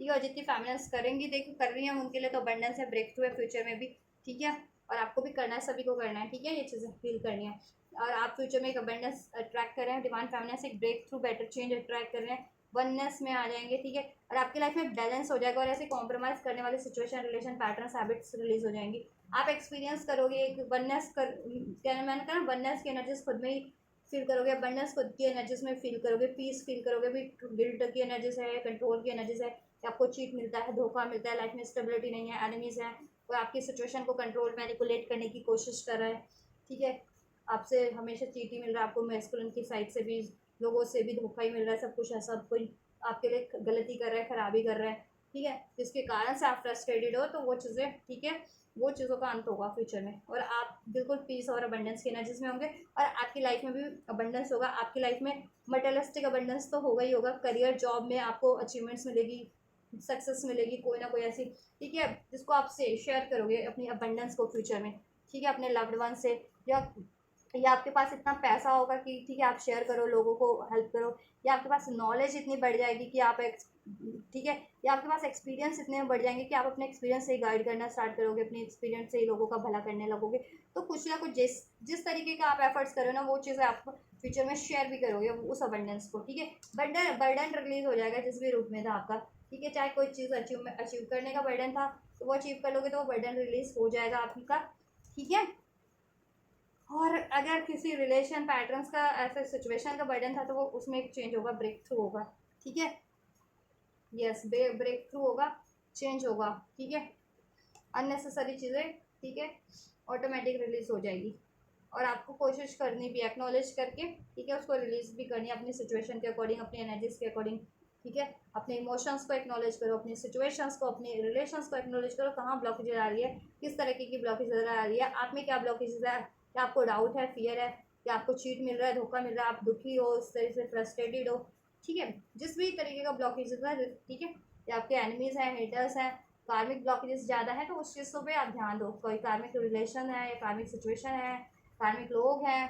ठीक है, और जितनी फैमिलीज करेंगी, देखो कर रही हैं उनके लिए तो अबंडेंस है, ब्रेक थ्रू है फ्यूचर में भी, ठीक है, और आपको भी करना है, सभी को करना है, ठीक है, ये चीज़ें फील करनी है, और आप फ्यूचर में एक अबंडेंस अट्रैक्ट कर रहे हैं, डिवाइन फैमिली से एक breakthrough better change attract कर रहे हैं, वननेस में आ जाएंगे, ठीक है, और आपकी लाइफ में बैलेंस हो जाएगा और ऐसे कॉम्प्रोमाइज़ करने वाले situation relation patterns habits release हो जाएंगी। आप एक्सपीरियंस करोगे एक वननेस कर, क्या मैंने कहा, वननेस की एनर्जीज खुद में ही फील करोगे, अबंडेंस खुद की एनर्जीज में फील करोगे, पीस फील करोगे, भी गिल्ट की एनर्जीज है, कंट्रोल की एनर्जीज है, कि आपको चीट मिलता है, धोखा मिलता है, लाइफ में स्टेबिलिटी नहीं है, एनिमीज है, कोई आपकी सिचुएशन को कंट्रोल मैनिपुलेट करने की कोशिश कर रहा है, ठीक है, आपसे हमेशा चीट ही मिल रहा है, आपको मैस्कुलिन की साइड से भी, लोगों से भी धोखा ही मिल रहा है, सब कुछ ऐसा कोई आपके लिए गलती कर रहा है, खराबी कर रहा है, ठीक है, जिसके कारण से आप फ्रस्ट्रेटेड हो, तो वो चीज़ें, ठीक है, वो चीज़ों का अंत होगा फ्यूचर में, और आप बिल्कुल पीस और अबंडेंस की एनर्जीज में होंगे, और आपकी लाइफ में भी अबंडेंस होगा, आपकी लाइफ में मटेरियलिस्टिक अबंडेंस तो होगा ही होगा, करियर जॉब में आपको अचीवमेंट्स मिलेगी, सक्सेस मिलेगी, कोई ना कोई ऐसी, ठीक है, जिसको आप से शेयर करोगे अपनी अबंडेंस को फ्यूचर में, ठीक है, अपने लव्ड वन से, या आपके पास इतना पैसा होगा कि ठीक है आप शेयर करो, लोगों को हेल्प करो, या आपके पास नॉलेज इतनी बढ़ जाएगी कि आप ठीक है, या आपके पास एक्सपीरियंस इतने बढ़ जाएंगे कि आप अपने एक्सपीरियंस से ही गाइड करना स्टार्ट करोगे, अपने एक्सपीरियंस से ही लोगों का भला करने लगोगे, तो कुछ ना कुछ जिस जिस तरीके का आप एफर्ट्स करो ना, वो चीज़ें आप फ्यूचर में शेयर भी करोगे उस अबंडेंस को, ठीक है, बर्डन रिलीज हो जाएगा जिस भी रूप में था आपका, ठीक है, चाहे कोई चीज़ अचीव करने का बर्डन था तो वो अचीव कर लोगे तो वो बर्डन रिलीज हो जाएगा आपका, ठीक है, और अगर किसी रिलेशन पैटर्न्स का ऐसे सिचुएशन का बर्डन था तो वो उसमें एक चेंज होगा, ब्रेक थ्रू होगा, ठीक है, यस, ब्रेक थ्रू होगा, चेंज होगा, ठीक है, अननेसेसरी चीज़ें, ठीक है, ऑटोमेटिक रिलीज हो जाएगी, और आपको कोशिश करनी भी, एक्नॉलेज करके, ठीक है, उसको रिलीज भी करनी है अपनी सिचुएशन के अकॉर्डिंग, अपनी एनर्जीज के अकॉर्डिंग, ठीक है, अपने इमोशंस को एक्नॉलेज करो, अपनी सिचुएशंस को, अपने रिलेशंस को एक्नॉलेज करो, कहाँ ब्लॉकेज आ रही है, किस तरीके की ब्लॉकेज आ रही है, आप में क्या ब्लॉकेज है, क्या आपको डाउट है, फियर है, क्या आपको चीट मिल रहा है, धोखा मिल रहा है, आप दुखी हो, इस तरह से फ्रस्ट्रेटेड हो, ठीक है, जिस भी तरीके का ब्लॉकेज है, ठीक है, या आपके एनिमीज हैं, हेटर्स हैं, कार्मिक ब्लॉकेजेस ज़्यादा है तो उस चीज़ों पे आप ध्यान दो, कोई कार्मिक रिलेशन है या कार्मिक सिचुएशन है, कार्मिक लोग हैं,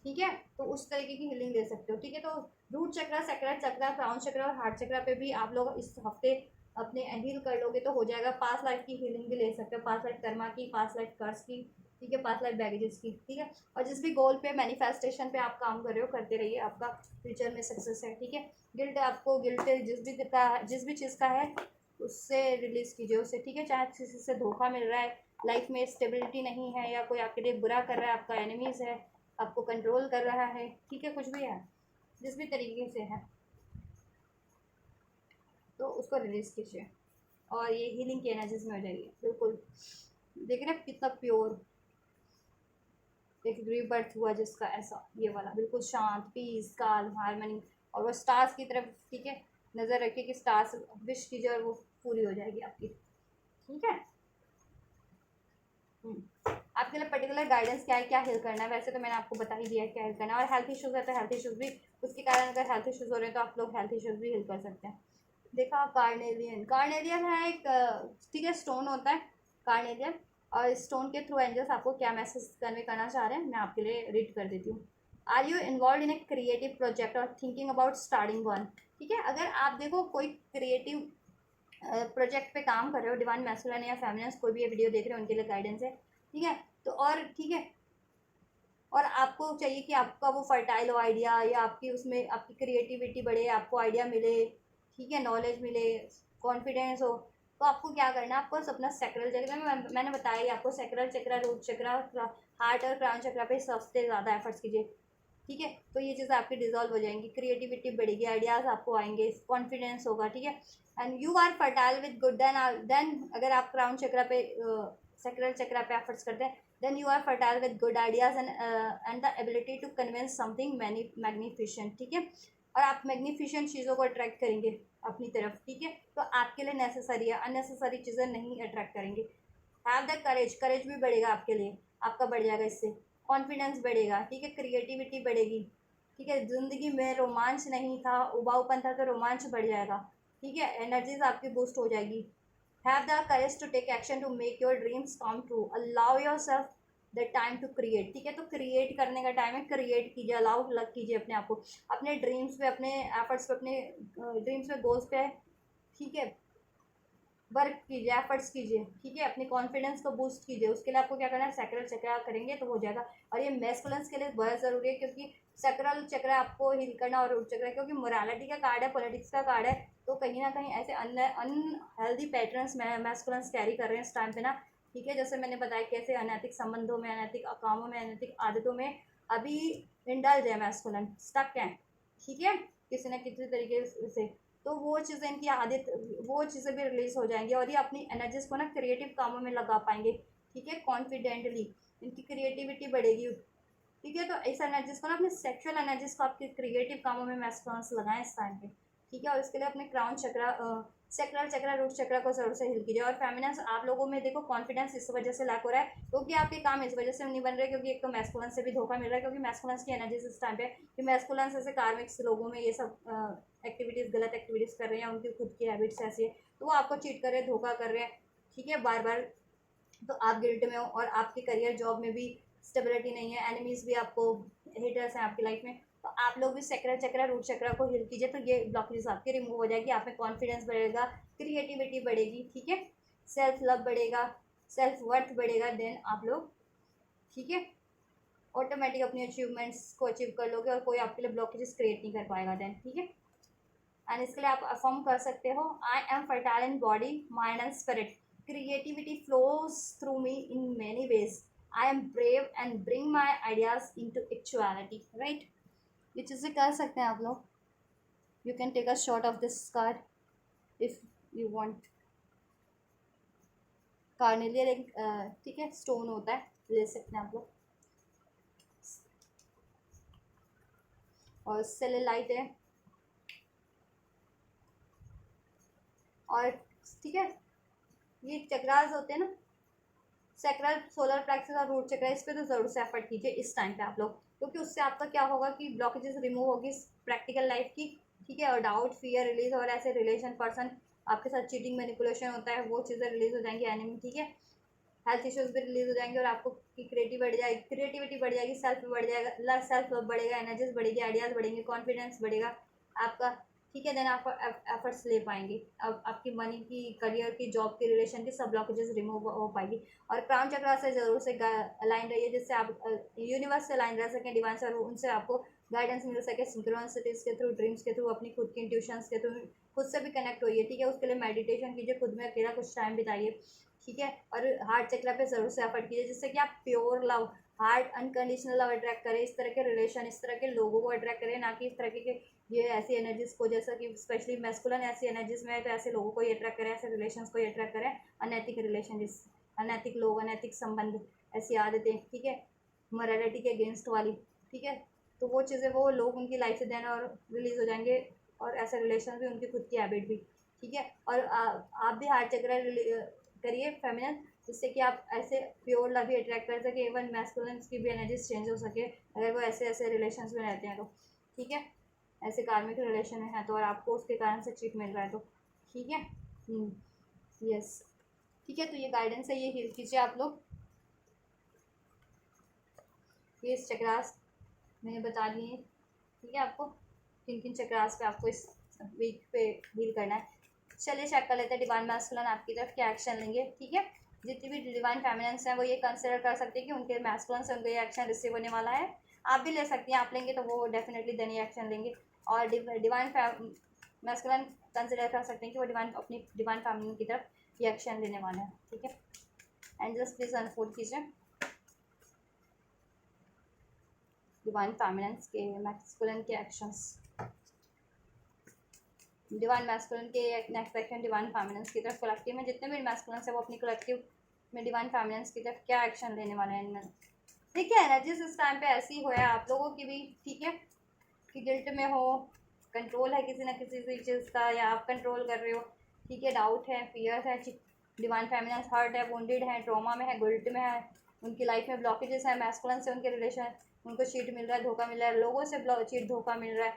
ठीक है, तो उस तरीके की हीलिंग ले सकते हो, ठीक है, तो रूट चक्रा, सक्रा चक्रा, क्राउन चक्रा और हार्ट चक्रा पे भी आप लोग इस हफ्ते अपने हील कर लोगे तो हो जाएगा, पास्ट लाइफ की हीलिंग भी ले सकते हो, पास्ट लाइफ कर्मा की, पास्ट लाइफ कर्स की, ठीक है, पास्ट लाइफ बैगेजेस की, ठीक है। और जिस भी गोल पे, मैनिफेस्टेशन पे आप काम कर रहे हो, करते रहिए, आपका फ्यूचर में सक्सेस है, ठीक है। गिल्ट, आपको गिल्ट जिस भी चीज़ का है उससे रिलीज़ कीजिए उसे, ठीक है। चाहे किसी से धोखा मिल रहा है, लाइफ में स्टेबिलिटी नहीं है, या कोई आपके लिए बुरा कर रहा है, आपका एनिमीज़ है, आपको कंट्रोल कर रहा है, ठीक है, कुछ भी है, जिस भी तरीके से है, तो उसको रिलीज़ कीजिए और ये हीलिंग की एनर्जीज में हो जाएगी, बिल्कुल। देख रहे हैं कितना प्योर एक रीबर्थ हुआ जिसका, ऐसा ये वाला बिल्कुल शांत, पीस, काल्म, हार्मनी, और वो स्टार्स की तरफ, ठीक है, नज़र रखिए कि स्टार्स विश कीजिए और वो पूरी हो जाएगी आपकी, ठीक है। आपके लिए पर्टिकुलर गाइडेंस क्या है, क्या हिल करना है, वैसे तो मैंने आपको बता ही दिया है क्या हिल करना है। और हेल्थ इश्यूज़ है तो हेल्थ इश्यूज़ भी, उसके कारण अगर हेल्थ इश्यूज़ हो रहे हैं तो आप लोग हेल्थ इश्यूज़ भी हिल कर सकते हैं। देखा, कार्नेलियन, कार्नेलियन है एक, ठीक है, स्टोन होता है कार्नेलियन। और स्टोन के थ्रू एंजल्स आपको क्या मैसेज कन्वे करना चाह रहे हैं, मैं आपके लिए रीड कर देती हूँ। Are you involve in a creative project or thinking about starting one, ठीक है। अगर आप देखो कोई क्रिएटिव प्रोजेक्ट पे काम कर रहे हो, डिवाइन मैस्कुलिन या फेमिनिन, कोई भी ये वीडियो देख रहे हो उनके लिए गाइडेंस है, ठीक है। तो और ठीक है, और आपको चाहिए कि आपका वो फर्टाइल हो आइडिया, या आपकी उसमें आपकी क्रिएटिविटी बढ़े, आपको आइडिया मिले, ठीक है, नॉलेज मिले, कॉन्फिडेंस हो, तो आपको क्या करना है, आपको अपना सेक्रल चक्र, मैंने बताया ही आपको, सेक्रल चक्र, रूट चक्र, हार्ट और क्राउन चक्र पे सबसे ज़्यादा एफर्ट्स कीजिए, ठीक है। तो ये चीज़ आपकी डिजॉल्व हो जाएंगी, क्रिएटिविटी बढ़ेगी, आइडियाज़ आपको आएंगे, कॉन्फिडेंस होगा, ठीक है। And you are fertile with good, then अगर आप क्राउन चक्र पे, सेक्रल चक्र पे एफर्ट्स करते हैं, then you are fertile with good ideas and the ability to convince something magnificent, ठीक है। और आप मैग्निफिशेंट चीज़ों को अट्रैक्ट करेंगे अपनी तरफ, ठीक है। तो आपके लिए नेसेसरी है, अननेसेसरी चीज़ें नहीं अट्रैक्ट करेंगे। हैव द करेज, करेज भी बढ़ेगा आपके लिए, आपका बढ़ जाएगा इससे, कॉन्फिडेंस बढ़ेगा, ठीक है, क्रिएटिविटी बढ़ेगी, ठीक है। ज़िंदगी में रोमांच नहीं था, उबाऊपन था, तो रोमांच बढ़ जाएगा, ठीक है। एनर्जीज आपकी बूस्ट हो जाएगी। Have the courage to take action to make your dreams come true. Allow yourself the time to create, ठीक है। तो क्रिएट करने का टाइम है, क्रिएट कीजिए, अलाउ लग कीजिए अपने आप को, अपने ड्रीम्स पे, अपने एफर्ट्स पे, अपने ड्रीम्स पे, गोल्स पे, ठीक है, वर्क कीजिए, एफर्ट्स कीजिए, ठीक है। अपने कॉन्फिडेंस को बूस्ट कीजिए, उसके लिए आपको क्या करना है, सेक्रल चक्र करेंगे तो हो जाएगा। और ये मैस्कुलिन्स के लिए बहुत ज़रूरी है, क्योंकि सेक्रल चक्र आपको हिल करना, और रूट चक्र, क्योंकि मोरालिटी का कार्ड है, पॉलिटिक्स का कार्ड है, तो कहीं ना कहीं ऐसे अनहेल्दी पैटर्न्स मैस्कुलिन्स कैरी कर रहे हैं इस टाइम पे ना, ठीक है। जैसे मैंने बताया कैसे अनैतिक संबंधों में, अनैतिक कामों में, अनैतिक आदतों में अभी इंडल्ज है मैस्कुलिन, स्टक है, ठीक है, किसी न किसी तरीके से। तो वो चीज़ें, इनकी आदत, वो चीज़ें भी रिलीज हो जाएंगी, और ये अपनी एनर्जीज को ना क्रिएटिव कामों में लगा पाएंगे, ठीक है, कॉन्फिडेंटली, इनकी क्रिएटिविटी बढ़ेगी, ठीक है। तो इस एनर्जीज को ना, अपने सेक्सुअल एनर्जीज को आपके क्रिएटिव कामों में मैस्कुलिन्स लगाएं इस टाइम पे, ठीक है। और इसके लिए अपने क्राउन चक्र, सेक्रल चक्र, रूट चक्र को जरूर से हिल कीजिए। और फेमिनिन्स, आप लोगों में देखो कॉन्फिडेंस इस वजह से लैक हो रहा है, क्योंकि आपके काम इस वजह से नहीं बन रहे, क्योंकि एक तो मैस्कुलिन से भी धोखा मिल रहा है, क्योंकि मैस्कुलिन्स की एनर्जीज इस टाइम पे, कि मैस्कुलिन्स ऐसे कार्मिक्स लोगों में ये सब एक्टिविटीज़, गलत एक्टिविटीज़ कर रहे हैं, उनकी खुद की हैबिट्स ऐसी है, तो वो आपको चीट कर रहे हैं, धोखा कर रहे हैं, ठीक है, बार बार। तो आप गिल्ट में हो, और आपके करियर जॉब में भी स्टेबिलिटी नहीं है, एनिमीज भी आपको, हेटर्स हैं आपकी लाइफ में, तो आप लोग भी सेक्रल चक्र, रूट चक्र को हिल कीजिए, तो ये ब्लॉकेज आपकी रिमूव हो जाएगी, आप में कॉन्फिडेंस बढ़ेगा, क्रिएटिविटी बढ़ेगी, ठीक है, सेल्फ लव बढ़ेगा, सेल्फ वर्थ बढ़ेगा, देन आप लोग, ठीक है, ऑटोमेटिक अपनी अचीवमेंट्स को अचीव कर लोगे, और कोई आपके लिए ब्लॉकेजेस क्रिएट नहीं कर पाएगा देन, ठीक है। एंड इसके लिए आप अफर्म कर सकते हो, I am fertile in body, mind and spirit, creativity flows through me in many ways, I am brave and bring my ideas into actuality, right. ये चीज़ें कर सकते हैं आप लोग। You can take a shot of this card if you want. Carnelian एक, ठीक है, स्टोन होता है, ले सकते हैं आप लोग, और सेलेलाइट है, और ठीक है, ये चक्रास होते हैं ना, सेक्रल, सोलर प्लेक्सस और रूट चक्र, इस पे तो ज़रूर से एफर्ट कीजिए इस टाइम पे आप लोग, क्योंकि उससे आपका क्या होगा कि ब्लॉकेजेस रिमूव होगी प्रैक्टिकल लाइफ की, ठीक है। और डाउट, फियर रिलीज, और ऐसे रिलेशन पर्सन आपके साथ चीटिंग, मैनिपुलेशन होता है, वो चीज़ें रिलीज हो जाएंगी, एनिमी, ठीक है। हेल्थ इश्यूज भी रिलीज हो जाएंगे, और आपको की क्रिएटिविटी बढ़ जाएगी, सेल्फ बढ़ जाएगा, सेल्फ लव बढ़ेगा, एनर्जीज बढ़ेगी, आइडियाज़ बढ़ेंगे, कॉन्फिडेंस बढ़ेगा आपका, ठीक है, देन आप एफर्ट्स ले पाएंगे। अब आपकी मनी की, करियर की, जॉब की, रिलेशन की सब ब्लॉकेजेस रिमूव हो पाएगी। और क्राउन चक्रा से ज़रूर से अलाइन रहिए, जिससे आप यूनिवर्स से अलाइन रह सकें, डिवाइन से, और उनसे आपको गाइडेंस मिल सके सिंक्रोनिसिटीज के थ्रू, ड्रीम्स के थ्रू, अपनी खुद की इंट्यूशंस के थ्रू खुद से भी कनेक्ट होइए। ठीक है, उसके लिए मेडिटेशन कीजिए, खुद में अकेला कुछ टाइम बिताइए। ठीक है, और हार्ट चक्रा पे ज़रूर से एफर्ट कीजिए, जिससे कि आप pure love, heart unconditional love attract करें, इस तरह के रिलेशन, इस तरह के लोगों को अट्रैक्ट करें, ना कि इस तरह के ये ऐसी एनर्जीज को, जैसा कि स्पेशली मैस्कुलिन ऐसी एनर्जीज में है तो ऐसे लोगों को ही अट्रैक्ट करें, ऐसे रिलेशंस को ही अट्रैक्ट करें, अनैतिक रिलेशन, अनैतिक लोग, अनैतिक संबंध, ऐसी आदतें, ठीक है, मोरालिटी के अगेंस्ट वाली। ठीक है, तो वो चीज़ें, वो लोग उनकी लाइफ से देना और रिलीज हो जाएंगे, और ऐसे रिलेशन भी, उनकी खुद की हैबिट भी। ठीक है, और आप भी हार्ट चक्र करिए फेमिनिन, जिससे कि आप ऐसे प्योर लव भी अट्रैक्ट कर सके, इवन मैस्कुलिन की भी एनर्जीज चेंज हो सके अगर वो ऐसे ऐसे रिलेशन में रहते हैं तो। ठीक है, ऐसे कार्मिक रिलेशन में है तो, और आपको उसके कारण से चीट मिल रहा है तो। ठीक है, यस, ठीक है, तो ये गाइडेंस है, ये हील कीजिए आप लोग। ये इस चक्रास मैंने बता दिए। ठीक है, आपको किन किन चक्रास पे आपको इस वीक पे हील करना है। चलिए चेक कर लेते हैं डिवाइन मैस्कुलिन आपकी तरफ क्या एक्शन लेंगे। ठीक है, जितनी भी डिवाइन फेमिनिन्स हैं वो ये कंसिडर कर सकते हैं कि उनके मैस्कुलिन से उनको ये एक्शन रिसीव होने वाला है। आप भी ले सकती हैं, आप लेंगे तो वो डेफिनेटली देन ये एक्शन लेंगे। और डिवाइन मैस्कुलिन कंसिडर कर सकते हैं कि वो डिवाइन, अपनी डिवाइन फेमिनिन की तरफ ये एक्शन लेने वाला है। ठीक है, एंजल्स प्लीज अनफोल्ड कीजिए डिवाइन फेमिनिन्स के मैस्कुलिन के एक्शंस। डिवाइन मैस्कुलिन के नेक्स्ट एक्शन डिवाइन फेमिनिन्स की तरफ कलेक्टिव में जितने भी मैस्कुलिन्स है वो अपनी कलेक्टिव में डिवाइन फेमिनिन्स की तरफ क्या एक्शन लेने वाले हैं। देखिए, एनर्जीज इस टाइम पे ऐसी हो है आप लोगों की भी। ठीक है, कि गिल्ट में हो, कंट्रोल है किसी ना किसी चीज़ का, या आप कंट्रोल कर रहे हो। ठीक है, डाउट है, फियर है, डिवाइन फेमिनिन्स हर्ट है, वुंडेड है, ट्रॉमा में है, गिल्ट में है, उनकी लाइफ में ब्लॉकेजेस है, मैस्कुलिन से उनके रिलेशन, उनको चीट मिल रहा है, धोखा मिल रहा है, लोगों से चीट धोखा मिल रहा है।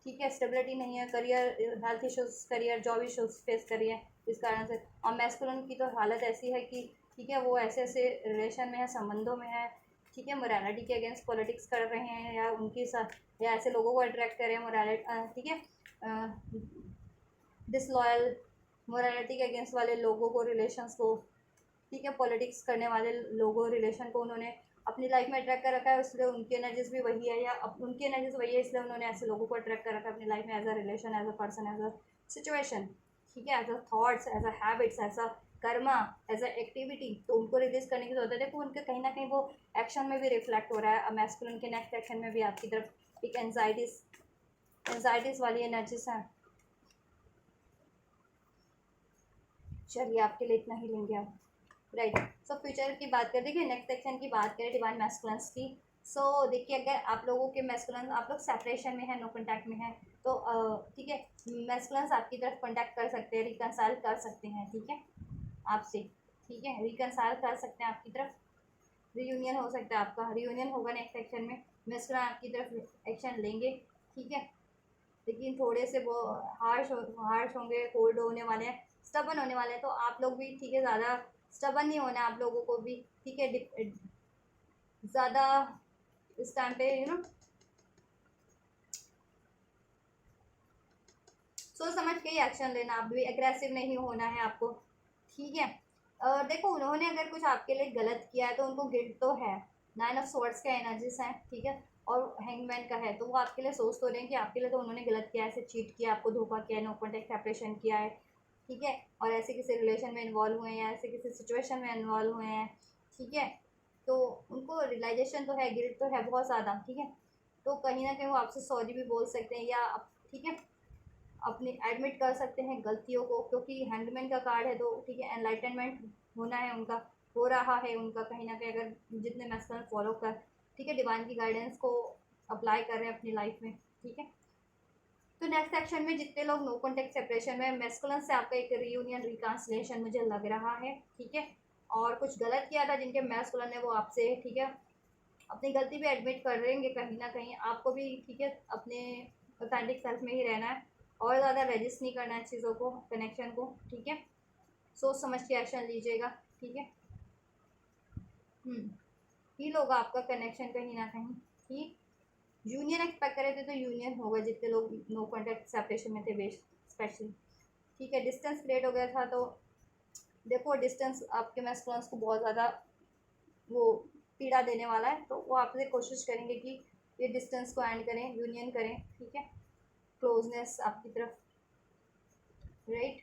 ठीक है, स्टेबिलिटी नहीं है, career health issues, career job issues face कर रही है इस कारण से। और मैस्कुलिन की तो हालत ऐसी है कि ठीक है, वो ऐसे ऐसे रिलेशन में है, संबंधों में है। ठीक है, मोरालिटी के अगेंस्ट पॉलिटिक्स कर रहे हैं, या उनके साथ, या ऐसे लोगों को अट्रैक्ट कर रहे हैं मोरालिटी, ठीक है, डिसलॉयल, मोरालिटी के अगेंस्ट वाले लोगों को, रिलेशंस को, ठीक है, पॉलिटिक्स करने वाले लोगों, रिलेशन को उन्होंने अपनी लाइफ में अट्रैक्ट कर रखा है, इसलिए उनकी एनर्जीज भी वही है, या उनकी एनर्जीज वही है, इसलिए उन्होंने ऐसे लोगों को अट्रैक्ट कर रखा है अपनी लाइफ में, as a relation, as a person, as a situation. ठीक है, as a thoughts, as a habits, as a karma, as a activity, तो उनको रिलीज करने की जरूरत है। देखो, उनके कहीं ना कहीं वो एक्शन में भी रिफ्लेक्ट हो रहा है। मैस्कुलिन के नेक्स्ट एक्शन में भी आपकी तरफ एक एनजाइटीज वाली एनर्जीज हैं। चलिए, आपके लिए इतना ही लेंगे आप। राइट, सो फ्यूचर की बात करें, देखिए नेक्स्ट सेक्शन की बात करें डिवाइन मैस्कुलिन्स की। सो देखिए, अगर आप लोगों के मैस्कुलिन, आप लोग सेपरेशन में है, नो कॉन्टैक्ट में है, तो ठीक है, मैस्कुलिन्स आपकी तरफ कॉन्टैक्ट कर सकते हैं, रिकनसाइल कर सकते हैं। ठीक है, आपसे, ठीक है, रिकनसाइल कर सकते हैं आपकी तरफ, रीयूनियन हो सकता है, आपका रीयूनियन होगा नेक्स्ट सेक्शन में, मैस्कुलिन आपकी तरफ एक्शन लेंगे। ठीक है, लेकिन थोड़े से वो हार्श होंगे, कोल्ड होने वाले हैं, स्टबन होने वाले हैं, तो आप लोग भी, ठीक है, ज़्यादा स्टबन नहीं होना है आप लोगों को भी। ठीक है, ज़्यादा इस टाइम पे सोच समझ के ही एक्शन लेना, आप भी एग्रेसिव नहीं होना है आपको। ठीक है, देखो, उन्होंने अगर कुछ आपके लिए गलत किया है तो उनको गिल्ट तो है, 9 ऑफ स्वॉर्ड्स का एनर्जीज हैं। ठीक है, और हैंगमैन का है, तो वो आपके लिए सोच तो रहे हैं कि आपके लिए तो उन्होंने गलत किया है, ऐसे चीट किया, आपको धोखा किया, नो कॉन्टैक्ट सेपरेशन किया है। ठीक है, और ऐसे किसी रिलेशन में इन्वॉल्व हुए हैं, या ऐसे किसी सिचुएशन में इन्वॉल्व हुए हैं। ठीक है, तो उनको रियलाइजेशन तो है, गिल्ट तो है बहुत ज़्यादा। ठीक है, तो कहीं ना कहीं वो आपसे सॉरी भी बोल सकते हैं, या ठीक है, अपनी एडमिट कर सकते हैं गलतियों को, क्योंकि हैंडमैन का कार्ड है, तो ठीक है, एनलाइटनमेंट होना है उनका, हो रहा है उनका कहीं ना कहीं, अगर जितने मैस्कुलिन फॉलो कर, ठीक है, डिवाइन की गाइडेंस को अप्लाई कर रहे हैं अपनी लाइफ में। ठीक है, तो नेक्स्ट सेक्शन में जितने लोग नो कॉन्टेक्ट सेपरेशन में, मैस्कुलिन से आपका एक रीयूनियन, रिकॉन्सिलिएशन मुझे लग रहा है। ठीक है, और कुछ गलत किया था जिनके मैस्कुलिन ने, वो आपसे, ठीक है, अपनी गलती भी एडमिट कर देंगे कहीं ना कहीं, आपको भी। ठीक है, अपने ऑथेंटिक सेल्फ में ही रहना है, और ज़्यादा रजिस्ट नहीं करना है चीज़ों को, कनेक्शन को। ठीक है, सोच समझ के एक्शन लीजिएगा। ठीक है, हील होगा आपका कनेक्शन कहीं ना कहीं। ठीक, यूनियन एक्सपेक्ट करे थे तो यूनियन होगा, जितने लोग नो कॉन्टैक्ट सेपरेशन में थे बेस्ट स्पेशली। ठीक है, डिस्टेंस क्रिएट हो गया था, तो देखो डिस्टेंस आपके मैस्कुलिन्स को बहुत ज़्यादा वो पीड़ा देने वाला है, तो वो आपसे कोशिश करेंगे कि ये डिस्टेंस को एंड करें, यूनियन करें। ठीक है, क्लोजनेस आपकी तरफ, राइट।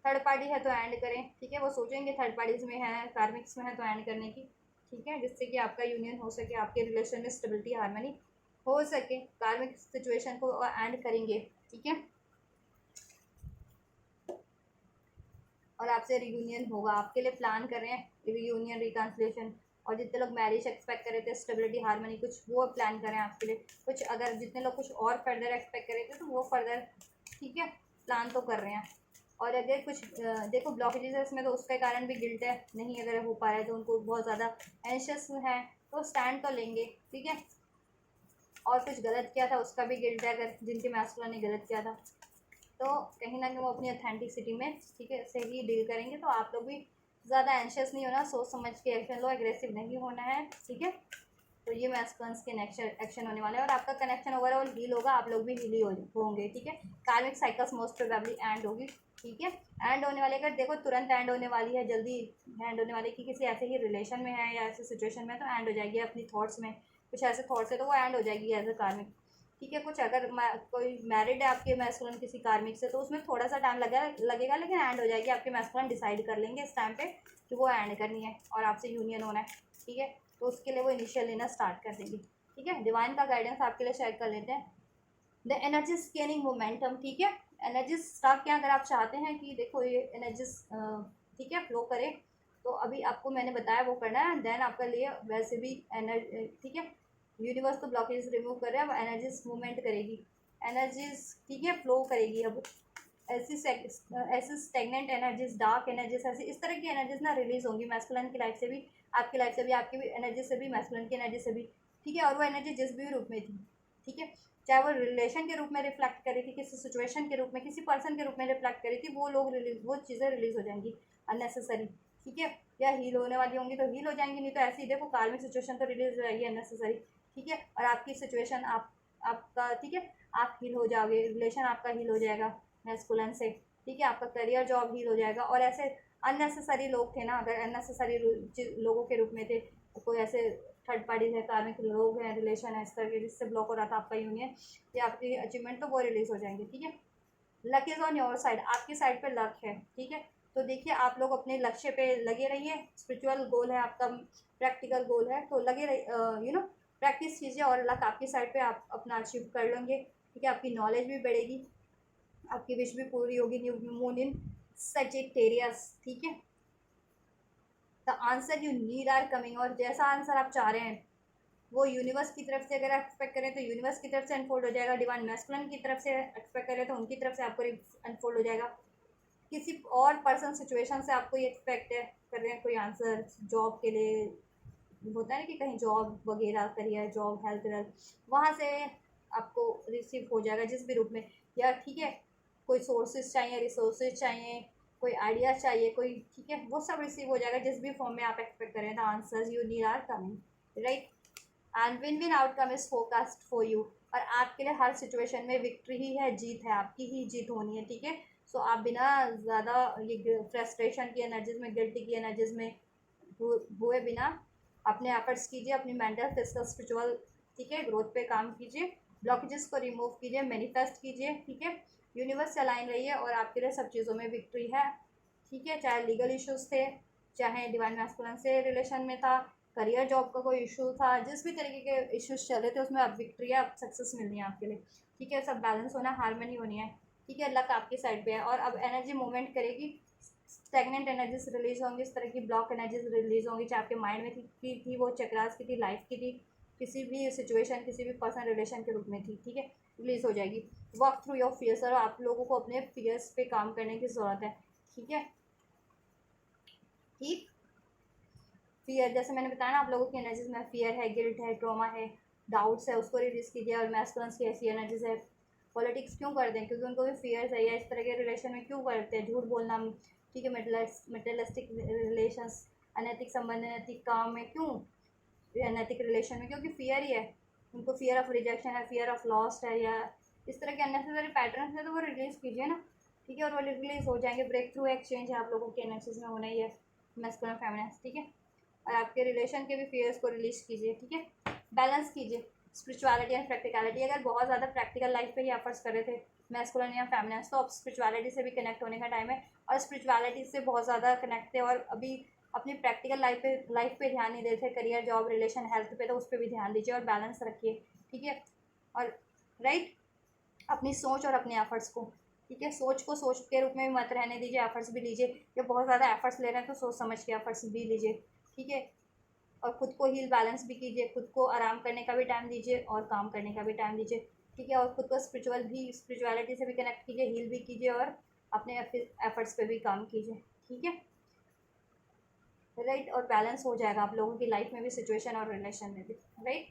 थर्ड पार्टी है तो एंड करें। ठीक है, वो सोचेंगे थर्ड पार्टीज में है, कार्मिक्स में है तो एंड करने की। ठीक है, जिससे कि आपका यूनियन हो सके, आपके रिलेशन में स्टेबिलिटी हार्मनी हो सके, कार्मिक सिचुएशन को एंड करेंगे। ठीक है, और आपसे रियूनियन होगा, आपके लिए प्लान कर रहे हैं रियूनियन, रिकन्सिलेशन। और जितने लोग मैरिज एक्सपेक्ट कर रहे थे, स्टेबिलिटी हार्मनी, कुछ वो प्लान करें आपके लिए। कुछ अगर जितने लोग कुछ और फर्दर एक्सपेक्ट कर रहे थे तो वो फर्दर, ठीक है, प्लान तो कर रहे हैं। और अगर कुछ देखो ब्लॉकेजेस है इसमें, तो उसके कारण भी गिल्ट है, नहीं अगर हो पा रहा है तो उनको बहुत ज़्यादा एंशियस है, तो स्टैंड तो लेंगे। ठीक है, और कुछ गलत किया था उसका भी गिल्ट है, अगर जिनके मैस्कुलिन ने गलत किया था, तो कहीं ना कहीं वो अपनी ऑथेंटिसिटी में, ठीक है, से ही डील करेंगे। तो आप लोग भी ज़्यादा एंशियस नहीं होना, सोच समझ के एक्शन लो, एग्रेसिव नहीं होना है। ठीक है, तो ये मैस्कुलिन्स के नेक्स्ट एक्शन होने वाले हैं, और आपका कनेक्शन ओवरऑल हील होगा, आप लोग भी हील ही होंगे। ठीक है, कार्मिक साइकिल्स मोस्ट प्रोबेबली एंड होगी। ठीक है, एंड होने वाले, अगर देखो तुरंत एंड होने वाली है, जल्दी एंड होने वाली कि किसी ऐसे ही रिलेशन में है या ऐसे सिचुएशन में, तो एंड हो जाएगी। अपनी थॉट्स में कुछ ऐसे थॉट्स है तो वो एंड हो जाएगी एज अ कार्मिक। ठीक है, कुछ अगर कोई मैरिड है आपके मैस्कुलिन किसी कार्मिक से, तो उसमें थोड़ा सा टाइम लगेगा, लेकिन एंड हो जाएगी। आपके मैस्कुलिन डिसाइड कर लेंगे इस टाइम पे कि वो एंड करनी है और आपसे यूनियन होना है। ठीक है, तो उसके लिए वो इनिशियल लेना स्टार्ट कर देंगे। ठीक है, डिवाइन का गाइडेंस आपके लिए शेयर कर लेते हैं। The energy scanning momentum. ठीक है, एनर्जी स्टार्ट क्या, अगर आप चाहते हैं कि देखो ये एनर्जी, ठीक है, फ्लो करे, तो अभी आपको मैंने बताया वो करना है। देन आपका लिए वैसे भी एनर्जी, ठीक है, यूनिवर्स तो ब्लॉकेज रिमूव कर रहे हैं, अब एनर्जीज मूवमेंट करेगी, एनर्जीज, ठीक है, फ्लो करेगी। अब ऐसी ऐसी स्टेगनेंट एनर्जीज, डार्क एनर्जीज, ऐसी इस तरह की एनर्जीज ना रिलीज होंगी मैस्कुलिन की लाइफ से भी, आपकी लाइफ से भी, आपकी भी एनर्जी से भी, मैस्कुलिन की एनर्जी से भी। ठीक है, और वो एनर्जी जिस भी रूप में थी, ठीक है, चाहे वो रिलेशन के रूप में रिफ्लेक्ट करी थी, किसी सिचुएशन के रूप में, किसी पर्सन के रूप में रिफ्लेक्ट करी थी, वो लोग रिलीज, वो चीज़ें रिलीज हो जाएंगी अननेसेसरी। ठीक है, या हील होने वाली होंगी तो हील हो जाएंगी, नहीं तो ऐसे ही देखो कार्मिक सिचुएशन तो रिलीज हो जाएगी अननेसेसरी। ठीक है, और आपकी सिचुएशन आपका, ठीक है, आप हील हो जाओगे, रिलेशन आपका हील हो जाएगा मैस्कुलिन से। ठीक है, आपका करियर जॉब हील हो जाएगा। और ऐसे अननेसेसरी लोग थे ना, अगर अननेसेसरी लोगों के रूप में थे, कोई ऐसे थर्ड पार्टीज है, कार्मिक लोग हैं, रिलेशन है इस तरह के, जिससे ब्लॉक हो रहा था आपका यूनियन या आपकी अचीवमेंट, तो वो रिलीज हो जाएंगे। ठीक है, luck is on your side, आपकी साइड पे लक है। ठीक है, तो देखिए आप लोग अपने लक्ष्य पे लगे रहिए, स्पिरिचुअल गोल है आपका, प्रैक्टिकल गोल है, तो लगे रहिए, प्रैक्टिस कीजिए, और लक आपकी साइड पे, आप अपना अचीव कर लेंगे। ठीक है, आपकी नॉलेज भी बढ़ेगी, आपकी विश भी पूरी होगी। New moon in Sagittarius. ठीक है, the answer you need are coming, और जैसा आंसर आप चाह रहे हैं वो यूनिवर्स की तरफ से, अगर आप एक्सपेक्ट करें तो यूनिवर्स की तरफ से अनफोल्ड हो जाएगा, डिवाइन मैस्कुलिन की तरफ से एक्सपेक्ट करें तो उनकी तरफ से आपको अनफोल्ड हो जाएगा। किसी और पर्सन सिचुएशन से आपको ये एक्सपेक्ट है कर रहे हैं कोई आंसर, जॉब के लिए होता है कि कहीं जॉब वगैरह करियर, जॉब, हेल्थ वेल्थ, वहाँ से आपको रिसीव हो जाएगा जिस भी रूप में। या ठीक है, कोई सोर्सेज चाहिए, रिसोर्सेज चाहिए, कोई आइडिया चाहिए, कोई, ठीक है, वो सब रिसीव हो जाएगा जिस भी फॉर्म में आप एक्सपेक्ट करें। The answers you need are coming, right, and win win outcome is focused for you. और आपके लिए हर सिचुएशन में विक्ट्री ही है, जीत है, आपकी ही जीत होनी है। ठीक है, सो आप बिना ज़्यादा ये फ्रस्ट्रेशन की एनर्जीज में, गिल्टी की एनर्जीज में हुए बिना अपने एफर्ट्स कीजिए, अपनी मेंटल, फिजिकल, स्पिरिचुअल, ठीक है, ग्रोथ पे काम कीजिए, ब्लॉकेजेस को रिमूव कीजिए, मैनिफेस्ट कीजिए। ठीक है, यूनिवर्स से अलाइन रहिए और आपके लिए सब चीज़ों में विक्ट्री है। ठीक है, चाहे लीगल इश्यूज थे, चाहे डिवाइन मैस्कुलिन से रिलेशन में था, करियर जॉब का कोई इशू था, जिस भी तरीके के इश्यूज चल रहे थे उसमें अब विक्ट्री है, अब सक्सेस मिलनी है आपके लिए। ठीक है, सब बैलेंस होना, हारमनी होनी है। ठीक है, लक आपकी साइड पे है, और अब एनर्जी मूवमेंट करेगी, स्टेगनेंट एनर्जीज रिलीज होंगी, इस तरह की ब्लॉक एनर्जीज रिलीज होंगी, चाहे आपके माइंड में थी वो चक्रास की थी, लाइफ की थी, किसी भी सिचुएशन, किसी भी पर्सनल रिलेशन के रूप में थी। ठीक है, रिलीज हो जाएगी। वर्क थ्रू योर फियर्स, और आप लोगों को अपने फियर्स पे काम करने की ज़रूरत है। ठीक है, ठीक, फियर, जैसे मैंने बताया ना, आप लोगों की एनर्जीज में फियर है, गिल्ट है, ट्रॉमा है, डाउट्स है, उसको रिलीज कीजिए। और मैस्कुलिन्स की ऐसी एनर्जीज है, पॉलिटिक्स क्यों करते हैं, क्योंकि उनको भी फियर्स है, या इस तरह के रिलेशन में क्यों करते हैं, झूठ बोलना, ठीक है, मेटलिस्टिक रिलेशंस, अनैतिक संबंध, अनैतिक काम में क्यों, अनैतिक रिलेशन में, क्योंकि फियर ही है। उनको फियर ऑफ रिजेक्शन है, फियर ऑफ लॉस्ट है, या इस तरह के अननेसेसरी पैटर्न है, तो वो रिलीज़ कीजिए ना, ठीक है, और वो रिलीज हो जाएंगे। ब्रेक थ्रू एक्सचेंज है आप लोगों के एनर्जीज में होना ही है, मैस्कुलिन फेमिनिन, ठीक है। और आपके रिलेशन के भी फियर्स को रिलीज कीजिए, ठीक है। बैलेंस कीजिए स्पिरिचुअलिटी एंड प्रैक्टिकलिटी। अगर बहुत ज़्यादा प्रैक्टिकल लाइफ पे ही एफर्ट्स कर रहे थे मैस्कुलिन या फेमिनिन, तो अब स्पिरिचुअलिटी से भी कनेक्ट होने का टाइम है, और स्पिरिचुअलिटी से बहुत ज़्यादा कनेक्ट थे और अभी अपनी प्रैक्टिकल लाइफ पे ध्यान नहीं देते, करियर, जॉब, रिलेशन, हेल्थ पे, तो उस पर भी ध्यान दीजिए और बैलेंस रखिए, ठीक है। और राइट, अपनी सोच और अपने एफर्ट्स को, ठीक है, सोच को सोच के रूप में भी मत रहने दीजिए, एफर्ट्स भी लीजिए। जब बहुत ज़्यादा एफर्ट्स ले रहे हैं तो सोच समझ के एफर्ट्स भी लीजिए, ठीक है। और खुद को हील बैलेंस भी कीजिए, खुद को आराम करने का भी टाइम दीजिए और काम करने का भी टाइम दीजिए, ठीक है। और खुद को स्पिरिचुअलिटी से भी कनेक्ट कीजिए, हील भी कीजिए और अपने एफर्ट्स पे भी काम कीजिए, ठीक है, राइट। और बैलेंस हो जाएगा आप लोगों की लाइफ में भी, सिचुएशन और रिलेशन में भी, राइट।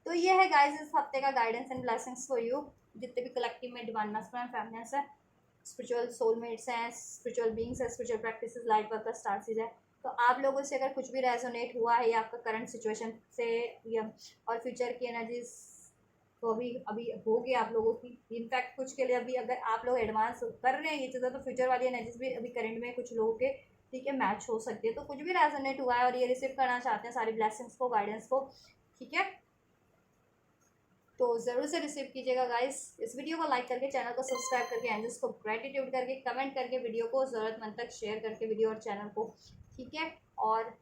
तो ये है गाइस इस हफ्ते का guidance and blessings for you, जितने भी कलेक्टिव में डिवाइन मैस्कुलिन फेमिनिन है, स्पिरिचुअल सोलमेट्स हैं, स्पिरिचुअल बींग्स हैं, स्पिरिचुअल प्रैक्टिसेस, लाइट वर्कर्स, स्टारसीज है। तो आप लोगों से अगर कुछ भी रेजोनेट हुआ है या आपका करंट सिचुएशन से या और फ्यूचर की एनर्जीज तो अभी अभी हो गई आप लोगों की, इनफैक्ट कुछ के लिए अभी अगर आप लोग एडवांस कर रहे हैं ये चीज़ें, तो फ्यूचर वाली एनर्जीज भी अभी करंट में कुछ लोगों के, ठीक है, मैच हो सकती है। तो कुछ भी रेजोनेट हुआ है और ये रिसीव करना चाहते हैं सारी ब्लेसिंग्स को, गाइडेंस को, ठीक है, तो ज़रूर से रिसीव कीजिएगा गाइस। इस वीडियो को लाइक करके, चैनल को सब्सक्राइब करके, एंजल्स को ग्रेटिट्यूड करके, कमेंट करके, वीडियो को ज़रूरतमंद तक शेयर करके, वीडियो और चैनल को, ठीक है। और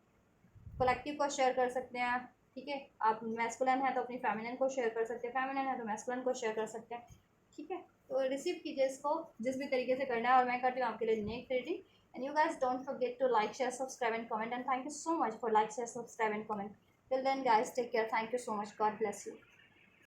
कलेक्टिव को शेयर कर सकते हैं, ठीक है। आप मैस्कुलिन है तो अपनी फेमिनिन को शेयर कर सकते हैं, फेमिनिन है तो मैस्कुलिन को शेयर कर सकते हैं, ठीक है। तो रिसीव कीजिए इसको जिस भी तरीके से करना है, और मैं करती हूँ आपके लिए next reading. And you guys don't forget to like, share, subscribe and comment, and thank you so much for like, share, subscribe and comment. Till then guys take care, thank you so much, God bless you.